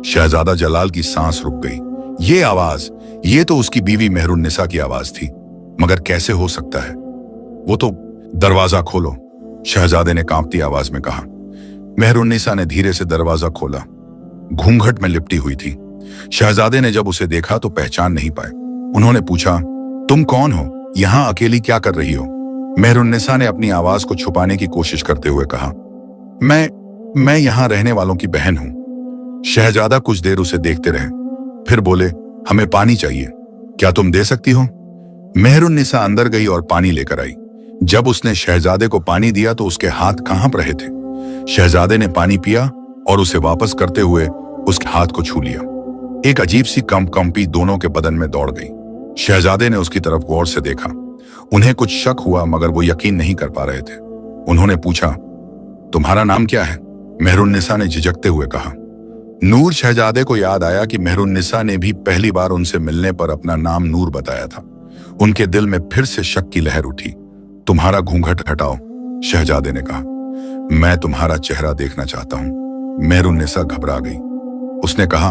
Speaker 1: शहजादा जलाल की सांस रुक गई। ये आवाज, ये तो उसकी बीवी मेहरुन्निसा की आवाज थी, मगर कैसे हो सकता है? वो तो, दरवाजा खोलो, शहजादे ने कांपती आवाज में कहा। मेहरुन्निसा ने धीरे से दरवाजा खोला। घूंघट में लिपटी हुई थी। शहजादे ने जब उसे देखा तो पहचान नहीं पाए। उन्होंने पूछा, तुम कौन हो? यहां अकेली क्या कर रही हो? मेहरुन्निसा ने अपनी आवाज को छुपाने की कोशिश करते हुए कहा, मैं यहां रहने वालों की बहन हूं। शहजादा कुछ देर उसे देखते रहे, फिर बोले, हमें पानी चाहिए, क्या तुम दे सकती हो? मेहरुन्निसा अंदर गई और पानी लेकर आई। जब उसने शहजादे को पानी दिया तो उसके हाथ कांप रहे थे। शहजादे ने पानी पिया और उसे वापस करते हुए उसके हाथ को छू लिया। एक अजीब सी कंपी दोनों के बदन में दौड़ गई। शहजादे ने उसकी तरफ गौर से देखा। उन्हें कुछ शक हुआ, मगर वो यकीन नहीं कर पा रहे थे। उन्होंने पूछा, तुम्हारा नाम क्या है? मेहरुन्निसा ने झिझकते हुए कहा। नूर शहजादे को याद आया कि मेहरुन्निसा ने भी पहली बार उनसे मिलने पर अपना नाम नूर बताया था। उनके दिल में फिर से शक की लहर उठी। तुम्हारा घूंघट हटाओ, शहजादे ने कहा। मैं तुम्हारा चेहरा देखना चाहता हूं। मेहरुन्निसा घबरा गई। उसने कहा,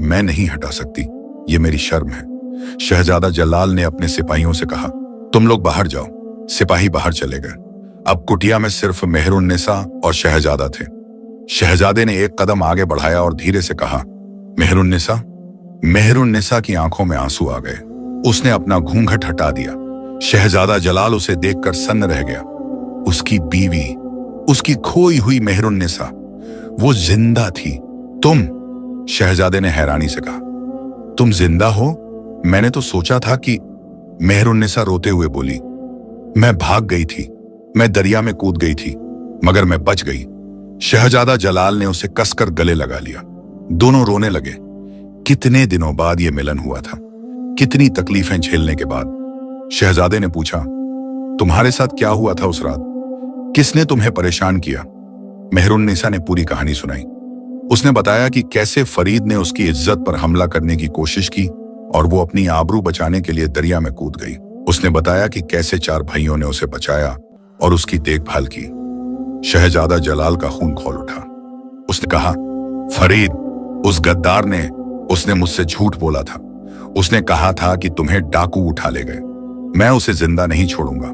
Speaker 1: मैं नहीं हटा सकती, ये मेरी शर्म है। शहजादा जलाल ने अपने सिपाहियों से कहा, तुम लोग बाहर जाओ। सिपाही बाहर चले गए। अब कुटिया में सिर्फ मेहरुन्निसा और शहजादा थे। शहजादे ने एक कदम आगे बढ़ाया और धीरे से कहा, मेहरुन्निसा। मेहरुन्निसा की आंखों में आंसू आ गए। उसने अपना घूंघट हटा दिया। शहजादा जलाल उसे देखकर सन्न रह गया। उसकी बीवी, उसकी खोई हुई मेहरुन्निसा, वो जिंदा थी। तुम? शहजादे ने हैरानी से कहा, तुम जिंदा हो? मैंने तो सोचा था कि। मेहरुन्निसा रोते हुए बोली, मैं भाग गई थी, मैं दरिया में कूद गई थी, मगर मैं बच गई। शहजादा जलाल ने उसे कसकर गले लगा लिया। दोनों रोने लगे। कितने दिनों बाद यह मिलन हुआ था, कितनी तकलीफें झेलने के बाद। शहजादे ने पूछा, तुम्हारे साथ क्या हुआ था उस रात? किसने तुम्हें परेशान किया? मेहरुन्निसा ने पूरी कहानी सुनाई। उसने बताया कि कैसे फरीद ने उसकी इज्जत पर हमला करने की कोशिश की और वो अपनी आबरू बचाने के लिए दरिया में कूद गई। उसने बताया कि कैसे 4 भाइयों ने उसे बचाया और उसकी देखभाल की। शहजादा जलाल का खून खौल उठा। उसने कहा, फरीद, उस गद्दार ने, उसने मुझसे झूठ बोला था। उसने कहा था कि तुम्हें डाकू उठा ले गए। मैं उसे जिंदा नहीं छोड़ूंगा।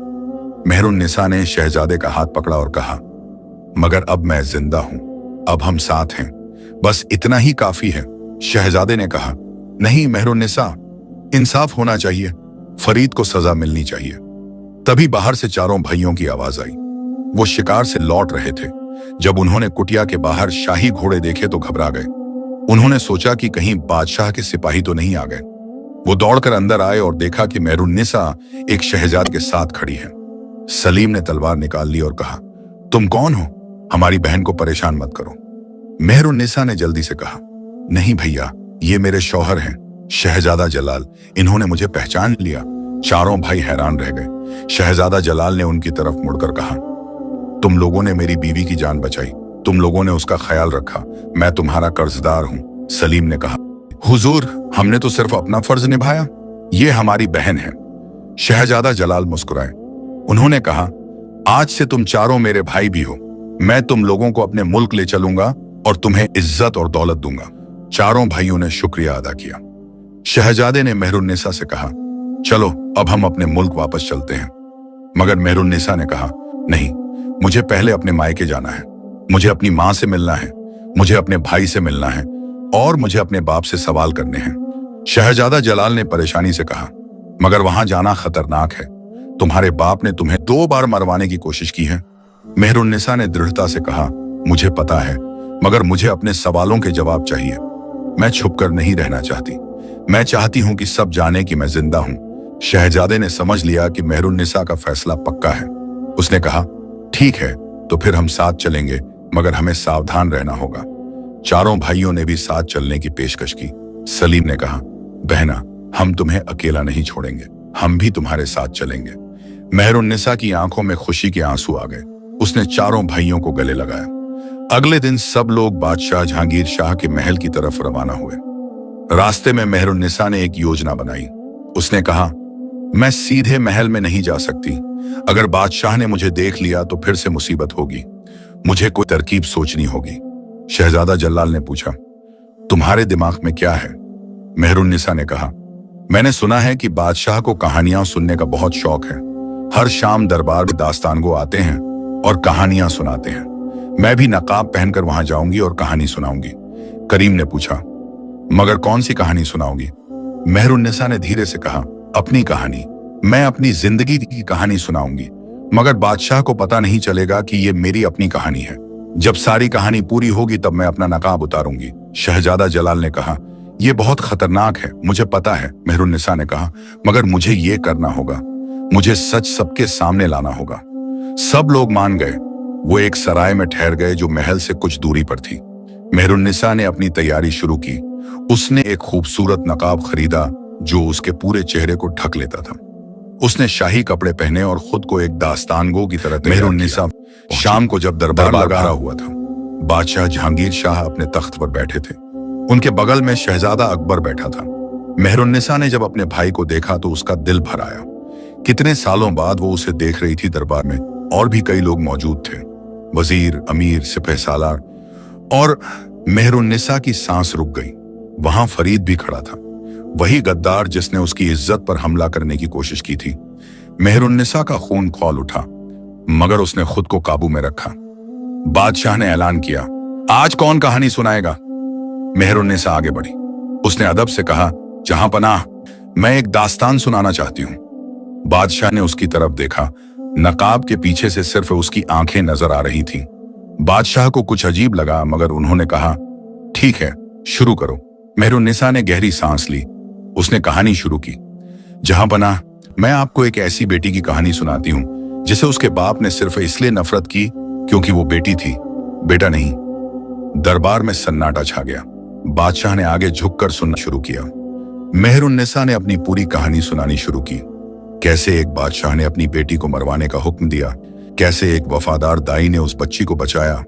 Speaker 1: मेहरुन्निसा ने शहजादे का हाथ पकड़ा और कहा, मगर अब मैं जिंदा हूं, अब हम साथ हैं, बस इतना ही काफी है। शहजादे ने कहा, नहीं मेहरुन्निसा, इंसाफ होना चाहिए, फरीद को सजा मिलनी चाहिए। तभी बाहर से 4 भाइयों की आवाज आई। वो शिकार से लौट रहे थे। जब उन्होंने कुटिया के बाहर शाही घोड़े देखे तो घबरा गए। उन्होंने सोचा कि कहीं बादशाह के सिपाही तो नहीं आ गए। वो दौड़कर अंदर आए और देखा कि मेहरुन्निसा एक शहजाद के साथ खड़ी है। सलीम ने तलवार निकाल ली और कहा, तुम कौन हो? हमारी बहन को परेशान मत करो। मेहरुन्निसा ने जल्दी से कहा, नहीं भैया, ये मेरे शौहर हैं, शहजादा जलाल। इन्होंने मुझे पहचान लिया। 4 भाई हैरान रह गए। शहजादा जलाल ने उनकी तरफ मुड़कर कहा, तुम लोगों ने मेरी बीवी की जान बचाई, तुम लोगों ने उसका ख्याल रखा, मैं तुम्हारा कर्जदार हूं। सलीम ने कहा, हुजूर, हमने तो सिर्फ अपना फर्ज निभाया, ये हमारी बहन है। शहजादा जलाल मुस्कुराए। उन्होंने कहा, आज से तुम 4 मेरे भाई भी हो। मैं तुम लोगों को अपने मुल्क ले चलूंगा और तुम्हें इज्जत और दौलत दूंगा। 4 भाइयों ने शुक्रिया अदा किया। शहजादे ने मेहरुन्निसा से कहा, चलो अब हम अपने मुल्क वापस चलते हैं। मगर मेहरुन्निसा ने कहा, नहीं, मुझे पहले अपने मायके जाना है। मुझे अपनी माँ से मिलना है, मुझे अपने भाई से मिलना है और मुझे अपने बाप से सवाल करने हैं। शहजादा जलाल ने परेशानी से कहा, मगर वहां जाना खतरनाक है। तुम्हारे बाप ने तुम्हें 2 बार मरवाने की कोशिश की है। मेहरुन्निसा ने दृढ़ता से कहा, मुझे पता है, मगर मुझे अपने सवालों के जवाब चाहिए। मैं छुपकर नहीं रहना चाहती। मैं चाहती हूं कि सब जाने कि मैं जिंदा हूं। शहजादे ने समझ लिया कि मेहरुन्निसा का फैसला पक्का है। उसने कहा, ठीक है, तो फिर हम साथ चलेंगे, मगर हमें सावधान रहना होगा। 4 भाइयों ने भी साथ चलने की पेशकश की। सलीम ने कहा, बहना, हम तुम्हें अकेला नहीं छोड़ेंगे, हम भी तुम्हारे साथ चलेंगे। मेहरुन्निसा की आंखों में खुशी के आंसू आ गए। उसने 4 भाइयों को गले लगाया। अगले दिन सब लोग बादशाह जहांगीर शाह के महल की तरफ रवाना हुए। रास्ते में मेहरुन्निसा ने एक योजना बनाई। उसने कहा, मैं सीधे महल में नहीं जा सकती। अगर बादशाह ने मुझे देख लिया तो फिर से मुसीबत होगी। मुझे कोई तरकीब सोचनी होगी। शहजादा जलाल ने पूछा, तुम्हारे दिमाग में क्या है? मेहरुन्निसा ने कहा, मैंने सुना है कि बादशाह को कहानियां सुनने का बहुत शौक है। हर शाम दरबार में दास्तानगो आते हैं और कहानियां सुनाते हैं। मैं भी नकाब पहनकर वहां जाऊंगी और कहानी सुनाऊंगी। करीम ने पूछा, मगर कौन सी कहानी सुनाओगी? मेहरुन्निसा ने धीरे से कहा, अपनी कहानी। मैं अपनी जिंदगी की कहानी सुनाऊंगी, मगर बादशाह को पता नहीं चलेगा कि ये मेरी अपनी कहानी है। जब सारी कहानी पूरी होगी तब मैं अपना नकाब उतारूंगी। शहजादा जलाल ने कहा, यह बहुत खतरनाक है, मुझे पता है। मेहरुन्निसा ने कहा, मगर मुझे ये करना होगा। मुझे सच सबके सामने लाना होगा। सब लोग मान गए। वो एक सराय में ठहर गए जो महल से कुछ दूरी पर थी। मेहरुन्निसा ने अपनी तैयारी शुरू की। उसने एक खूबसूरत नकाब खरीदा जो उसके पूरे चेहरे को ढक लेता था। उसने शाही कपड़े पहने और खुद को एक दास्तानगो की तरह मेहरुन्निसा शाम को जब दरबार लगा हुआ था, बादशाह जहांगीर शाह अपने तख्त पर बैठे थे। उनके बगल में शहजादा अकबर बैठा था। मेहरुन्निसा ने जब अपने भाई को देखा तो उसका दिल भर आया। कितने सालों बाद वो उसे देख रही थी। दरबार में और भी कई लोग मौजूद थे, वजीर, अमीर, सिपहसालार, और मेहरुन्निसा की सांस रुक गई। वहां फरीद भी खड़ा था, वही गद्दार जिसने उसकी इज्जत पर हमला करने की कोशिश की थी। मेहरुन्निसा का खून खौल उठा, मगर उसने खुद को काबू में रखा। बादशाह ने ऐलान किया, आज कौन कहानी सुनाएगा? मेहरुन्निसा आगे बढ़ी। उसने अदब से कहा, जहां पनाह, मैं एक दास्तान सुनाना चाहती हूं। बादशाह ने उसकी तरफ देखा। नकाब के पीछे से सिर्फ उसकी आंखें नजर आ रही थीं। बादशाह को कुछ अजीब लगा, मगर उन्होंने कहा, ठीक है, शुरू करो। मेहरुन्निसा ने गहरी सांस ली। उसने कहानी शुरू की। जहां पनाह, मैं आपको एक ऐसी बेटी की कहानी सुनाती हूं जिसे उसके बाप ने सिर्फ इसलिए नफरत की क्योंकि वो बेटी थी, बेटा नहीं। दरबार में सन्नाटा छा गया। बादशाह ने आगे झुककर सुनना शुरू किया। मेहरुन्निसा ने अपनी पूरी कहानी सुनानी शुरू की। कैसे एक बादशाह ने अपनी बेटी को मरवाने का हुक्म दिया, कैसे एक वफादार दाई ने उस बच्ची को बचाया,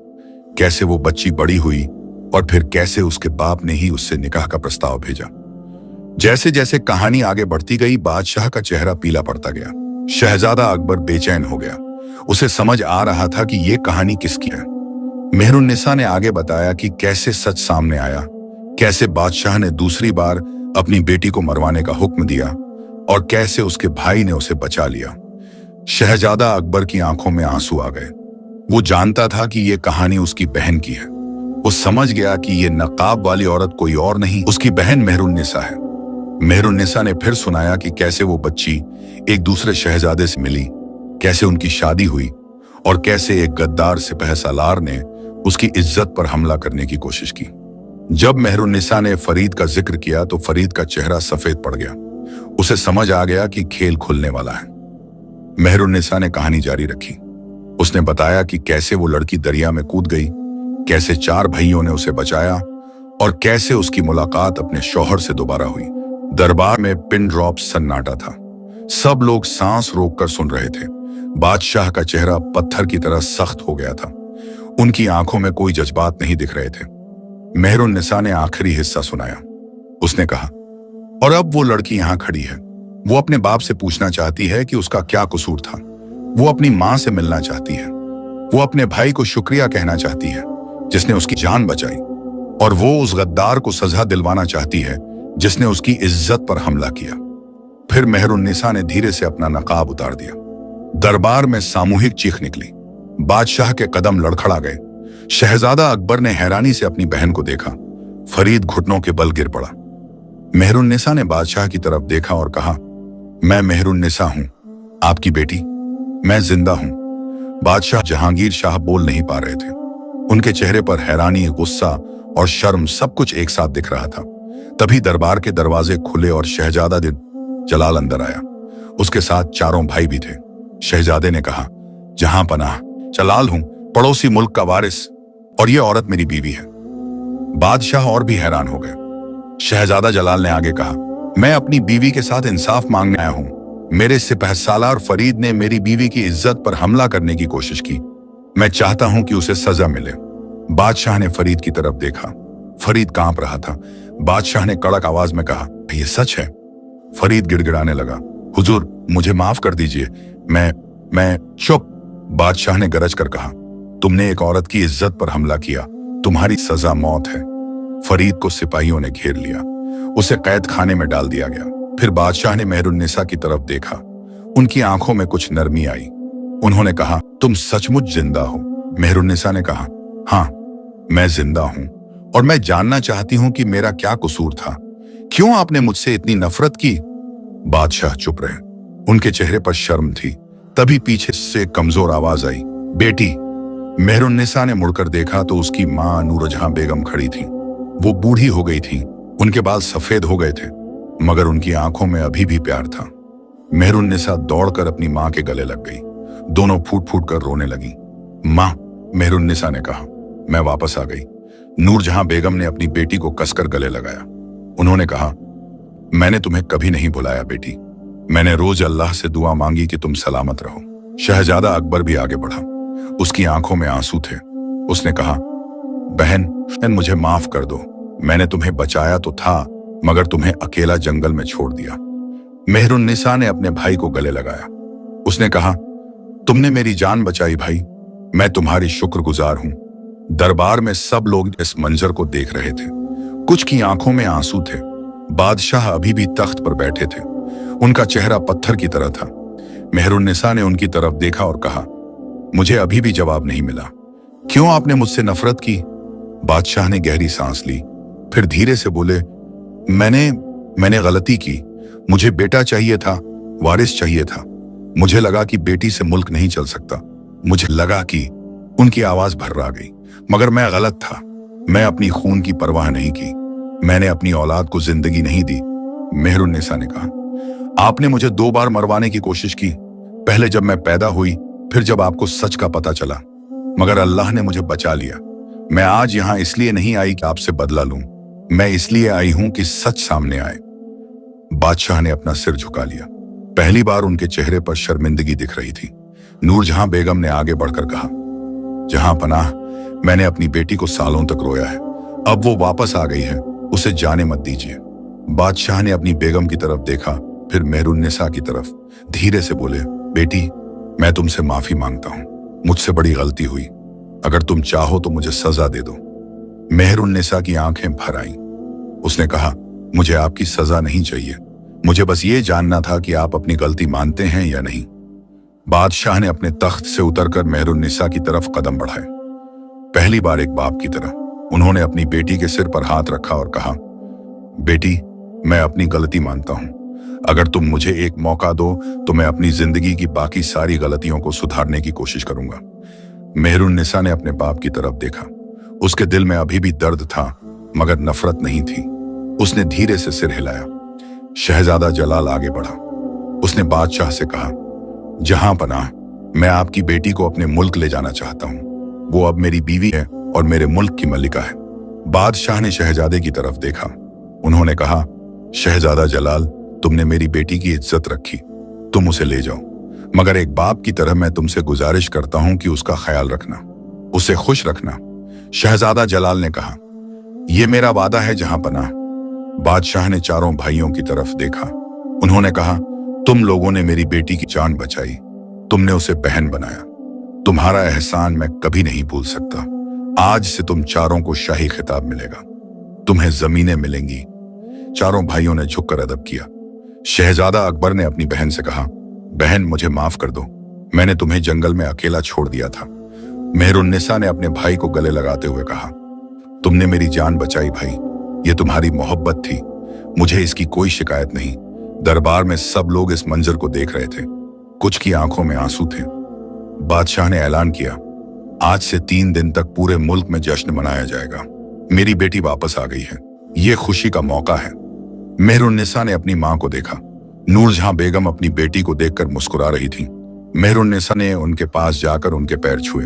Speaker 1: कैसे वो बच्ची बड़ी हुई, और फिर कैसे उसके बाप ने ही उससे निकाह का प्रस्ताव भेजा। जैसे जैसे कहानी आगे बढ़ती गई, बादशाह का चेहरा पीला पड़ता गया। शहजादा अकबर बेचैन हो गया। उसे समझ आ रहा था कि ये कहानी किसकी है। मेहरुन्निसा ने आगे बताया कि कैसे सच सामने आया, कैसे बादशाह ने दूसरी बार अपनी बेटी को मरवाने का हुक्म दिया, और कैसे उसके भाई ने उसे बचा लिया। शहजादा अकबर की आंखों में आंसू आ गए। वो जानता था कि ये कहानी उसकी बहन की है। वो समझ गया कि ये नकाब वाली औरत कोई और नहीं, उसकी बहन मेहरुन्निसा है। मेहरुन्निसा ने फिर सुनाया कि कैसे वो बच्ची एक दूसरे शहजादे से मिली, कैसे उनकी शादी हुई, और कैसे एक गद्दार सिपहसालार ने उसकी इज्जत पर हमला करने की कोशिश की। जब मेहरुन्निसा ने फरीद का जिक्र किया तो फरीद का चेहरा सफेद पड़ गया। उसे समझ आ गया कि खेल खुलने वाला है। मेहरुन्निसा ने कहानी जारी रखी। उसने बताया कि कैसे वो लड़की दरिया में कूद गई, कैसे 4 भाइयों ने उसे बचाया, और कैसे उसकी मुलाकात अपने शौहर से दोबारा हुई। दरबार में पिन ड्रॉप सन्नाटा था। सब लोग सांस रोककर सुन रहे थे। बादशाह का चेहरा पत्थर की तरह सख्त हो गया था। उनकी आंखों में कोई जज्बात नहीं दिख रहे थे। मेहरुन्निसा ने आखिरी हिस्सा सुनाया। उसने कहा, और अब वो लड़की यहां खड़ी है। वो अपने बाप से पूछना चाहती है कि उसका क्या कसूर था। वो अपनी मां से मिलना चाहती है। वो अपने भाई को शुक्रिया कहना चाहती है जिसने उसकी जान बचाई, और वो उस गद्दार को सजा दिलवाना चाहती है जिसने उसकी इज्जत पर हमला किया। फिर मेहरुन्निसा ने धीरे से अपना नकाब उतार दिया। दरबार में सामूहिक चीख निकली। बादशाह के कदम लड़खड़ा गए। शहजादा अकबर ने हैरानी से अपनी बहन को देखा। फरीद घुटनों के बल गिर पड़ा। मेहरुन्निसा ने बादशाह की तरफ देखा और कहा, मैं मेहरुन्निसा हूं, आपकी बेटी, मैं जिंदा हूं। बादशाह जहांगीर शाह बोल नहीं पा रहे थे। उनके चेहरे पर हैरानी, गुस्सा और शर्म सब कुछ एक साथ दिख रहा था। तभी दरबार के दरवाजे खुले और शहजादा जलाल अंदर आया। उसके साथ 4 भाई भी थे। शहजादे ने कहा, जहां पनाह, जलाल हूं, पड़ोसी मुल्क का वारिस, और ये औरत मेरी बीवी है। बादशाह और भी हैरान हो गए। शहजादा जलाल ने आगे कहा, मैं अपनी बीवी के साथ इंसाफ मांगने आया हूं। मेरे सिपहसालार फरीद ने मेरी बीवी की इज्जत पर हमला करने की कोशिश की। मैं चाहता हूं कि उसे सजा मिले। बादशाह ने फरीद की तरफ देखा। फरीद कांप रहा था। बादशाह ने कड़क आवाज में कहा, ये सच है? फरीद गिड़गिड़ाने लगा, हुजूर, मुझे माफ कर दीजिए, मैं चुप। बादशाह ने गरज कर कहा, तुमने एक औरत की इज्जत पर हमला किया, तुम्हारी सजा मौत है। फरीद को सिपाहियों ने घेर लिया। उसे कैद खाने में डाल दिया गया। फिर बादशाह ने मेहरुन्निसा की तरफ देखा। उनकी आंखों में कुछ नरमी आई। उन्होंने कहा, तुम सचमुच जिंदा हो? मेहरुन्निसा ने कहा, हाँ, मैं जिंदा हूं, और मैं जानना चाहती हूं कि मेरा क्या कसूर था। क्यों आपने मुझसे इतनी नफरत की? बादशाह चुप रहे। उनके चेहरे पर शर्म थी। तभी पीछे से कमजोर आवाज आई, बेटी। मेहरुन्निसा ने मुड़कर देखा तो उसकी मां नूरजहां बेगम खड़ी थी। वो बूढ़ी हो गई थी। उनके बाल सफेद हो गए थे, मगर उनकी आंखों में अभी भी प्यार था। मेहरुन्निसा दौड़कर अपनी मां के गले लग गई। दोनों फूट फूट कर रोने लगी। मां, मेहरुन्निसा ने कहा। मैं वापस आ गई। नूरजहां बेगम ने अपनी बेटी को कसकर गले लगाया। उन्होंने कहा, मैंने तुम्हें कभी नहीं भुलाया बेटी। मैंने रोज अल्लाह से दुआ मांगी कि तुम सलामत रहो। शहजादा अकबर भी आगे बढ़ा। उसकी आंखों में आंसू थे। उसने कहा, बहन, मुझे माफ कर दो। मैंने तुम्हें बचाया तो था, मगर तुम्हें अकेला जंगल में छोड़ दिया। मेहरुन्निसा ने अपने भाई को गले लगाया। उसने कहा, तुमने मेरी जान बचाई भाई, मैं तुम्हारी शुक्रगुजार हूं। दरबार में सब लोग इस मंजर को देख रहे थे। कुछ की आंखों में आंसू थे। बादशाह अभी भी तख्त पर बैठे थे। उनका चेहरा पत्थर की तरह था। मेहरुन्निसा ने उनकी तरफ देखा और कहा, मुझे अभी भी जवाब नहीं मिला। क्यों आपने मुझसे नफरत की? बादशाह ने गहरी सांस ली, फिर धीरे से बोले, मैंने गलती की। मुझे बेटा चाहिए था, वारिस चाहिए था। मुझे लगा कि बेटी से मुल्क नहीं चल सकता। मुझे लगा कि उनकी आवाज भर्रा गई। मगर मैं गलत था। मैं अपनी खून की परवाह नहीं की। मैंने अपनी औलाद को जिंदगी नहीं दी। मेहरुन्निसा ने कहा, आपने मुझे 2 बार मरवाने की कोशिश की, पहले जब मैं पैदा हुई, फिर जब आपको सच का पता चला। मगर अल्लाह ने मुझे बचा लिया। मैं आज यहां इसलिए नहीं आई कि आपसे बदला लूं, मैं इसलिए आई हूं कि सच सामने आए। बादशाह ने अपना सिर झुका लिया। पहली बार उनके चेहरे पर शर्मिंदगी दिख रही थी। नूरजहां बेगम ने आगे बढ़कर कहा, जहां पनाह, मैंने अपनी बेटी को सालों तक रोया है। अब वो वापस आ गई है, उसे जाने मत दीजिए। बादशाह ने अपनी बेगम की तरफ देखा, फिर मेहरुन्निसा की तरफ। धीरे से बोले, बेटी, मैं तुमसे माफी मांगता हूं। मुझसे बड़ी गलती हुई। अगर तुम चाहो तो मुझे सजा दे दो। मेहरुन्निसा की आंखें भर आईं। उसने कहा, मुझे आपकी सजा नहीं चाहिए। मुझे बस ये जानना था कि आप अपनी गलती मानते हैं या नहीं। बादशाह ने अपने तख्त से उतरकर मेहरुन्निसा की तरफ कदम बढ़ाए। पहली बार एक बाप की तरह उन्होंने अपनी बेटी के सिर पर हाथ रखा और कहा, बेटी, मैं अपनी गलती मानता हूं। अगर तुम मुझे एक मौका दो तो मैं अपनी जिंदगी की बाकी सारी गलतियों को सुधारने की कोशिश करूंगा। मेहरुन्निसा ने अपने बाप की तरफ देखा। उसके दिल में अभी भी दर्द था, मगर नफरत नहीं थी। उसने धीरे से सिर हिलाया। शहजादा जलाल आगे बढ़ा। उसने बादशाह से कहा, जहां पनाह, मैं आपकी बेटी को अपने मुल्क ले जाना चाहता हूं। वो अब मेरी बीवी है और मेरे मुल्क की मलिका है। बादशाह ने शहजादे की तरफ देखा। उन्होंने कहा, शहजादा जलाल, तुमने मेरी बेटी की इज्जत रखी, तुम उसे ले जाओ। मगर एक बाप की तरह मैं तुमसे गुजारिश करता हूं कि उसका ख्याल रखना, उसे खुश रखना। शहजादा जलाल ने कहा, यह मेरा वादा है जहां पनाह। बादशाह ने चारों भाइयों की तरफ देखा। उन्होंने कहा, तुम लोगों ने मेरी बेटी की जान बचाई, तुमने उसे बहन बनाया। तुम्हारा एहसान मैं कभी नहीं भूल सकता। आज से तुम चारों को शाही खिताब मिलेगा, तुम्हें जमीनें मिलेंगी। चारों भाइयों ने झुककर अदब किया। शहजादा अकबर ने अपनी बहन से कहा, बहन, मुझे माफ कर दो, मैंने तुम्हें जंगल में अकेला छोड़ दिया था। मेहरुन्निसा ने अपने भाई को गले लगाते हुए कहा, तुमने मेरी जान बचाई भाई, ये तुम्हारी मोहब्बत थी, मुझे इसकी कोई शिकायत नहीं। दरबार में सब लोग इस मंजर को देख रहे थे। कुछ की आंखों में आंसू थे। बादशाह ने ऐलान किया, आज से 3 दिन तक पूरे मुल्क में जश्न मनाया जाएगा। मेरी बेटी वापस आ गई है, ये खुशी का मौका है। मेहरुन्निसा ने अपनी मां को देखा। नूरजहां बेगम अपनी बेटी को देखकर मुस्कुरा रही थी। मेहरुन्निसा ने उनके पास जाकर उनके पैर छुए।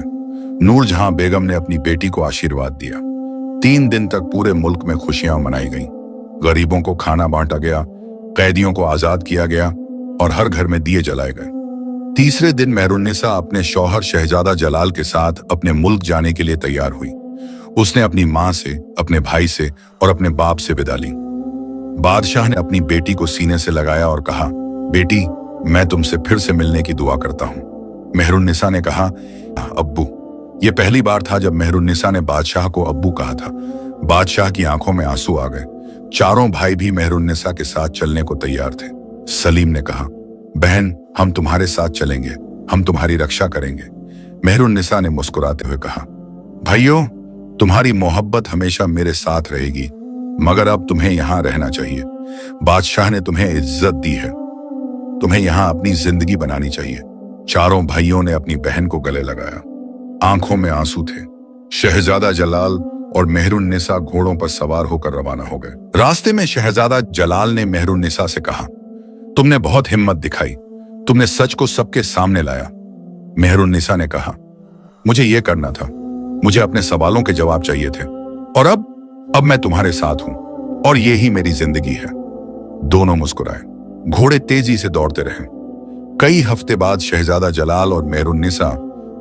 Speaker 1: नूरजहां बेगम ने अपनी बेटी को आशीर्वाद दिया। 3 दिन तक पूरे मुल्क में खुशियां मनाई गईं। गरीबों को खाना बांटा गया, कैदियों को आजाद किया गया और हर घर में दिए जलाए गए। तीसरे दिन मेहरुन्निसा अपने शौहर शहजादा जलाल के साथ अपने मुल्क जाने के लिए तैयार हुई। उसने अपनी मां से, अपने भाई से और अपने बाप से विदा ली। बादशाह ने अपनी बेटी को सीने से लगाया और कहा, बेटी, मैं तुमसे फिर से मिलने की दुआ करता हूं। मेहरुन्निसा ने कहा, अब्बू। यह पहली बार था जब मेहरुन्निसा ने बादशाह को अब्बू कहा था। बादशाह की आंखों में आंसू आ गए। चारों भाई भी मेहरुन्निसा के साथ चलने को तैयार थे। सलीम ने कहा, बहन, हम तुम्हारे साथ चलेंगे, हम तुम्हारी रक्षा करेंगे। मेहरुन्निसा ने मुस्कुराते हुए कहा, भाइयों, तुम्हारी मोहब्बत हमेशा मेरे साथ रहेगी, मगर अब तुम्हें यहां रहना चाहिए। बादशाह ने तुम्हें इज्जत दी है, तुम्हें यहां अपनी जिंदगी बनानी चाहिए। चारों भाइयों ने अपनी बहन को गले लगाया। आंखों में आंसू थे। शहजादा जलाल और मेहरुन्निसा घोड़ों पर सवार होकर रवाना हो गए। रास्ते में शहजादा जलाल ने मेहरुन्निसा से कहा, तुमने बहुत हिम्मत दिखाई, तुमने सच को सबके सामने लाया। मेहरुन्निसा ने कहा, मुझे यह करना था, मुझे अपने सवालों के जवाब चाहिए थे, और अब मैं तुम्हारे साथ हूं और ये ही मेरी जिंदगी है। दोनों मुस्कुराए। घोड़े तेजी से दौड़ते रहे। कई हफ्ते बाद शहजादा जलाल और मेहरुन्निसा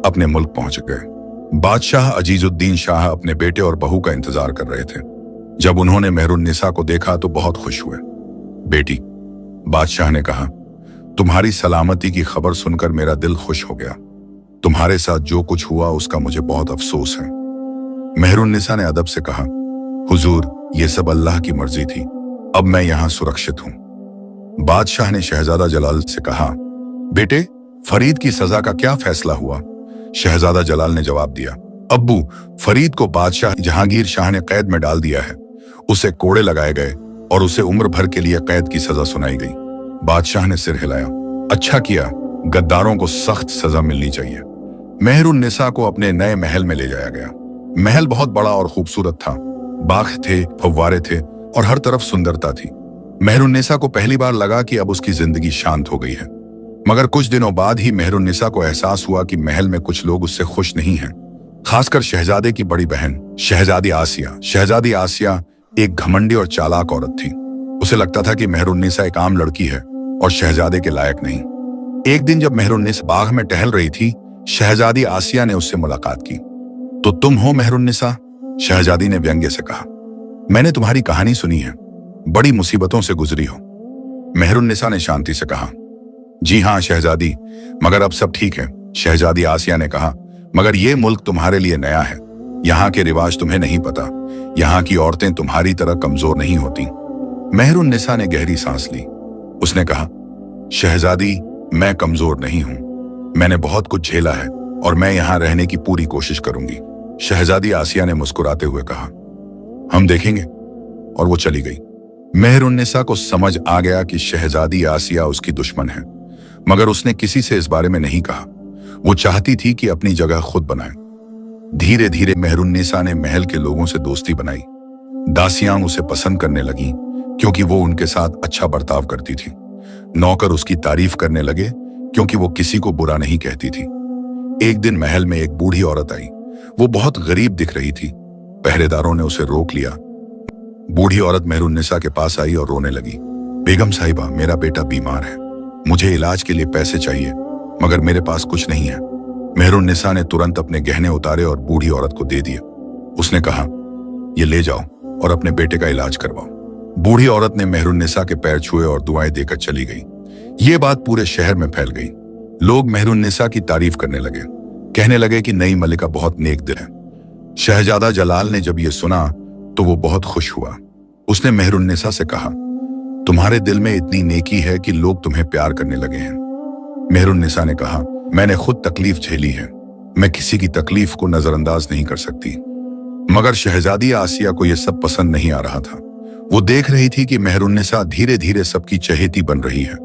Speaker 1: अपने मुल्क पहुंच गए। बादशाह अजीजुद्दीन शाह अपने बेटे और बहू का इंतजार कर रहे थे। जब उन्होंने मेहरुन्निसा को देखा तो बहुत खुश हुए। बेटी, बादशाह ने कहा, तुम्हारी सलामती की खबर सुनकर मेरा दिल खुश हो गया। तुम्हारे साथ जो कुछ हुआ उसका मुझे बहुत अफसोस है। मेहरुन्निसा ने अदब से कहा, हुजूर, ये सब अल्लाह की मर्जी थी, अब मैं यहां सुरक्षित हूं। बादशाह ने शहजादा जलाल से कहा, बेटे, फरीद की सजा का क्या फैसला हुआ? शहजादा जलाल ने जवाब दिया, अब्बू, फरीद को बादशाह जहांगीर शाह ने कैद में डाल दिया है। उसे कोड़े लगाए गए और उसे उम्र भर के लिए कैद की सजा सुनाई गई। बादशाह ने सिर हिलाया, अच्छा किया, गद्दारों को सख्त सजा मिलनी चाहिए। मेहरुन्निसा को अपने नए महल में ले जाया गया। महल बहुत बड़ा और खूबसूरत था। बाग थे, फव्वारे थे और हर तरफ सुंदरता थी। मेहरुन्निसा को पहली बार लगा कि अब उसकी जिंदगी शांत हो गई है। मगर कुछ दिनों बाद ही मेहरुन्निसा को एहसास हुआ कि महल में कुछ लोग उससे खुश नहीं हैं, खासकर शहजादे की बड़ी बहन शहजादी आसिया। शहजादी आसिया एक घमंडी और चालाक औरत थी। उसे लगता था कि मेहरुन्निसा एक आम लड़की है और शहजादे के लायक नहीं। एक दिन जब मेहरुन्निसा बाग में टहल रही थी, शहजादी आसिया ने उससे मुलाकात की। तो तुम हो मेहरुन्निसा? शहजादी ने व्यंग्य से कहा, मैंने तुम्हारी कहानी सुनी है, बड़ी मुसीबतों से गुजरी हो। मेहरुन्निसा ने शांति से कहा, जी हाँ शहजादी, मगर अब सब ठीक है। शहजादी आसिया ने कहा, मगर ये मुल्क तुम्हारे लिए नया है, यहाँ के रिवाज तुम्हें नहीं पता, यहाँ की औरतें तुम्हारी तरह कमजोर नहीं होती। मेहरुन्निसा ने गहरी सांस ली। उसने कहा, शहजादी, मैं कमजोर नहीं हूं, मैंने बहुत कुछ झेला है और मैं यहाँ रहने की पूरी कोशिश करूंगी। शहजादी आसिया ने मुस्कुराते हुए कहा, हम देखेंगे, और वो चली गई। मेहरुन्निसा को समझ आ गया कि शहजादी आसिया उसकी दुश्मन है, मगर उसने किसी से इस बारे में नहीं कहा। वो चाहती थी कि अपनी जगह खुद बनाए। धीरे धीरे मेहरुन्निसा ने महल के लोगों से दोस्ती बनाई। दासियां उसे पसंद करने लगीं क्योंकि वो उनके साथ अच्छा बर्ताव करती थी। नौकर उसकी तारीफ करने लगे क्योंकि वो किसी को बुरा नहीं कहती थी। एक दिन महल में एक बूढ़ी औरत आई। वो बहुत गरीब दिख रही थी। पहरेदारों ने उसे रोक लिया। बूढ़ी औरत मेहरुन्निसा के पास आई और रोने लगी, बेगम साहिबा, मेरा बेटा बीमार है, मुझे इलाज के लिए पैसे चाहिए, मगर मेरे पास कुछ नहीं है। मेहरुन्निसा ने तुरंत अपने गहने उतारे और बूढ़ी औरत को दे दिए। उसने कहा, ये ले जाओ और अपने बेटे का इलाज करवाओ। बूढ़ी औरत ने मेहरुन्निसा के पैर छुए और दुआएं देकर चली गई। ये बात पूरे शहर में फैल गई। लोग मेहरुन्निसा की तारीफ करने लगे, कहने लगे कि नई मलिका बहुत नेक दिल है। शहजादा जलाल ने जब ये सुना तो वो बहुत खुश हुआ। उसने मेहरुन्निसा से कहा, तुम्हारे दिल में इतनी नेकी है कि लोग तुम्हें प्यार करने लगे हैं। मेहरुन्निसा ने कहा, मैंने खुद तकलीफ झेली है, मैं किसी की तकलीफ को नजरअंदाज नहीं कर सकती। मगर शहजादी आसिया को यह सब पसंद नहीं आ रहा था। वो देख रही थी कि मेहरुन्निसा धीरे धीरे सबकी चहेती बन रही है।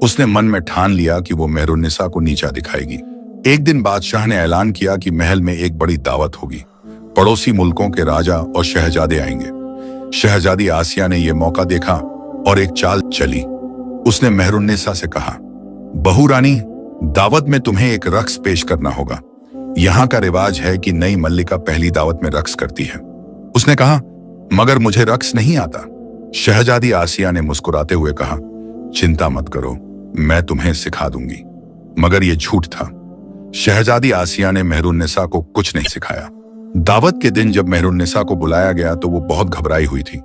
Speaker 1: उसने मन में ठान लिया कि वो मेहरुन्निसा को नीचा दिखाएगी। एक दिन बादशाह ने ऐलान किया कि महल में एक बड़ी दावत होगी। पड़ोसी मुल्कों के राजा और शहजादे आएंगे। शहजादी आसिया ने यह मौका देखा और एक चाल चली। उसने मेहरुन्निसा से कहा, बहू रानी, दावत में तुम्हें एक रक्स पेश करना होगा। यहाँ का रिवाज है कि नई मल्लिका पहली दावत में रक्स करती है। उसने कहा, मगर मुझे रक्स नहीं आता। शहजादी आसिया ने मुस्कुराते हुए कहा, चिंता मत करो, मैं तुम्हें सिखा दूंगी। मगर यह झूठ था। शहजादी आसिया ने मेहरुन्निसा को कुछ नहीं सिखाया। दावत के दिन जब मेहरुन्निसा को बुलाया गया तो वो बहुत घबराई हुई थी।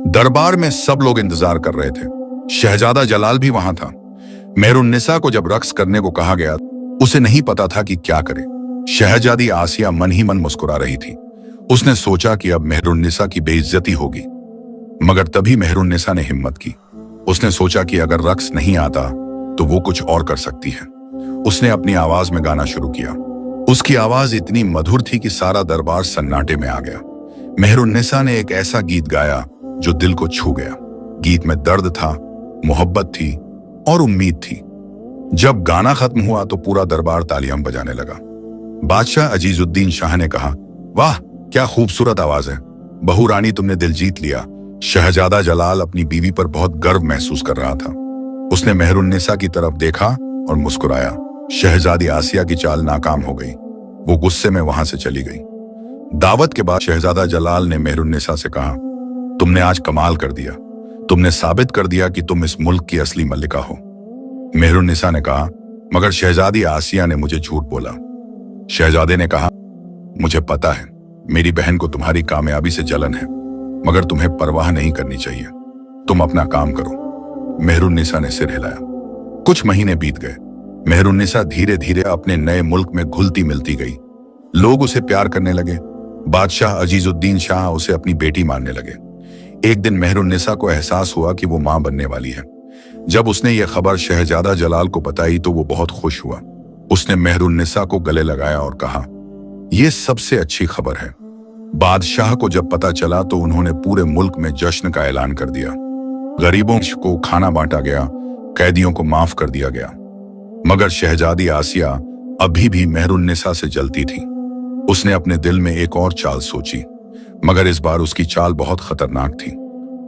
Speaker 1: दरबार में सब लोग इंतजार कर रहे थे। शहजादा जलाल भी वहां था। मेहरुन्निसा को जब रक्स करने को कहा गया, उसे नहीं पता था कि क्या करे। शहजादी आसिया मन ही मन मुस्कुरा रही थी। उसने सोचा कि अब मेहरुन्निसा की बेइज्जती होगी। मगर तभी मेहरुन्निसा ने हिम्मत की। उसने सोचा कि अगर रक्स नहीं आता तो वो कुछ और कर सकती है। उसने अपनी आवाज में गाना शुरू किया। उसकी आवाज इतनी मधुर थी कि सारा दरबार सन्नाटे में आ गया। मेहरुन्निसा ने एक ऐसा गीत गाया जो दिल को छू गया। गीत में दर्द था, मोहब्बत थी और उम्मीद थी। जब गाना खत्म हुआ तो पूरा दरबार तालियां बजाने लगा। बादशाह अजीजुद्दीन शाह ने कहा, वाह क्या खूबसूरत आवाज है, बहू रानी तुमने दिल जीत लिया। शहजादा जलाल अपनी बीवी पर बहुत गर्व महसूस कर रहा था। उसने मेहरुन्निसा की तरफ देखा और मुस्कुराया। शहजादी आसिया की चाल नाकाम हो गई। वो गुस्से में वहां से चली गई। दावत के बाद शहजादा जलाल ने मेहरुन्निसा से कहा, तुमने आज कमाल कर दिया, तुमने साबित कर दिया कि तुम इस मुल्क की असली मल्लिका हो। मेहरुन्निसा ने कहा, मगर शहजादी आसिया ने मुझे झूठ बोला। शहजादे ने कहा, मुझे पता है, मेरी बहन को तुम्हारी कामयाबी से जलन है। मगर तुम्हें परवाह नहीं करनी चाहिए। तुम अपना काम करो। मेहरुन्निसा ने सिर हिलाया। कुछ महीने बीत गए। मेहरुन्निसा धीरे धीरे अपने नए मुल्क में घुलती मिलती गई। लोग उसे प्यार करने लगे। बादशाह अजीजुद्दीन शाह उसे अपनी बेटी मानने लगे। एक दिन मेहरुन्निसा को एहसास हुआ कि वो मां बनने वाली है। जब उसने ये खबर शहजादा जलाल को बताई तो वो बहुत खुश हुआ। उसने मेहरुन्निसा को गले लगाया और कहा, यह सबसे अच्छी खबर है। बादशाह को जब पता चला तो उन्होंने पूरे मुल्क में जश्न का ऐलान कर दिया। गरीबों को खाना बांटा गया, कैदियों को माफ कर दिया गया। मगर शहजादी आसिया अभी भी मेहरुन्निसा से जलती थी। उसने अपने दिल में एक और चाल सोची, मगर इस बार उसकी चाल बहुत खतरनाक थी।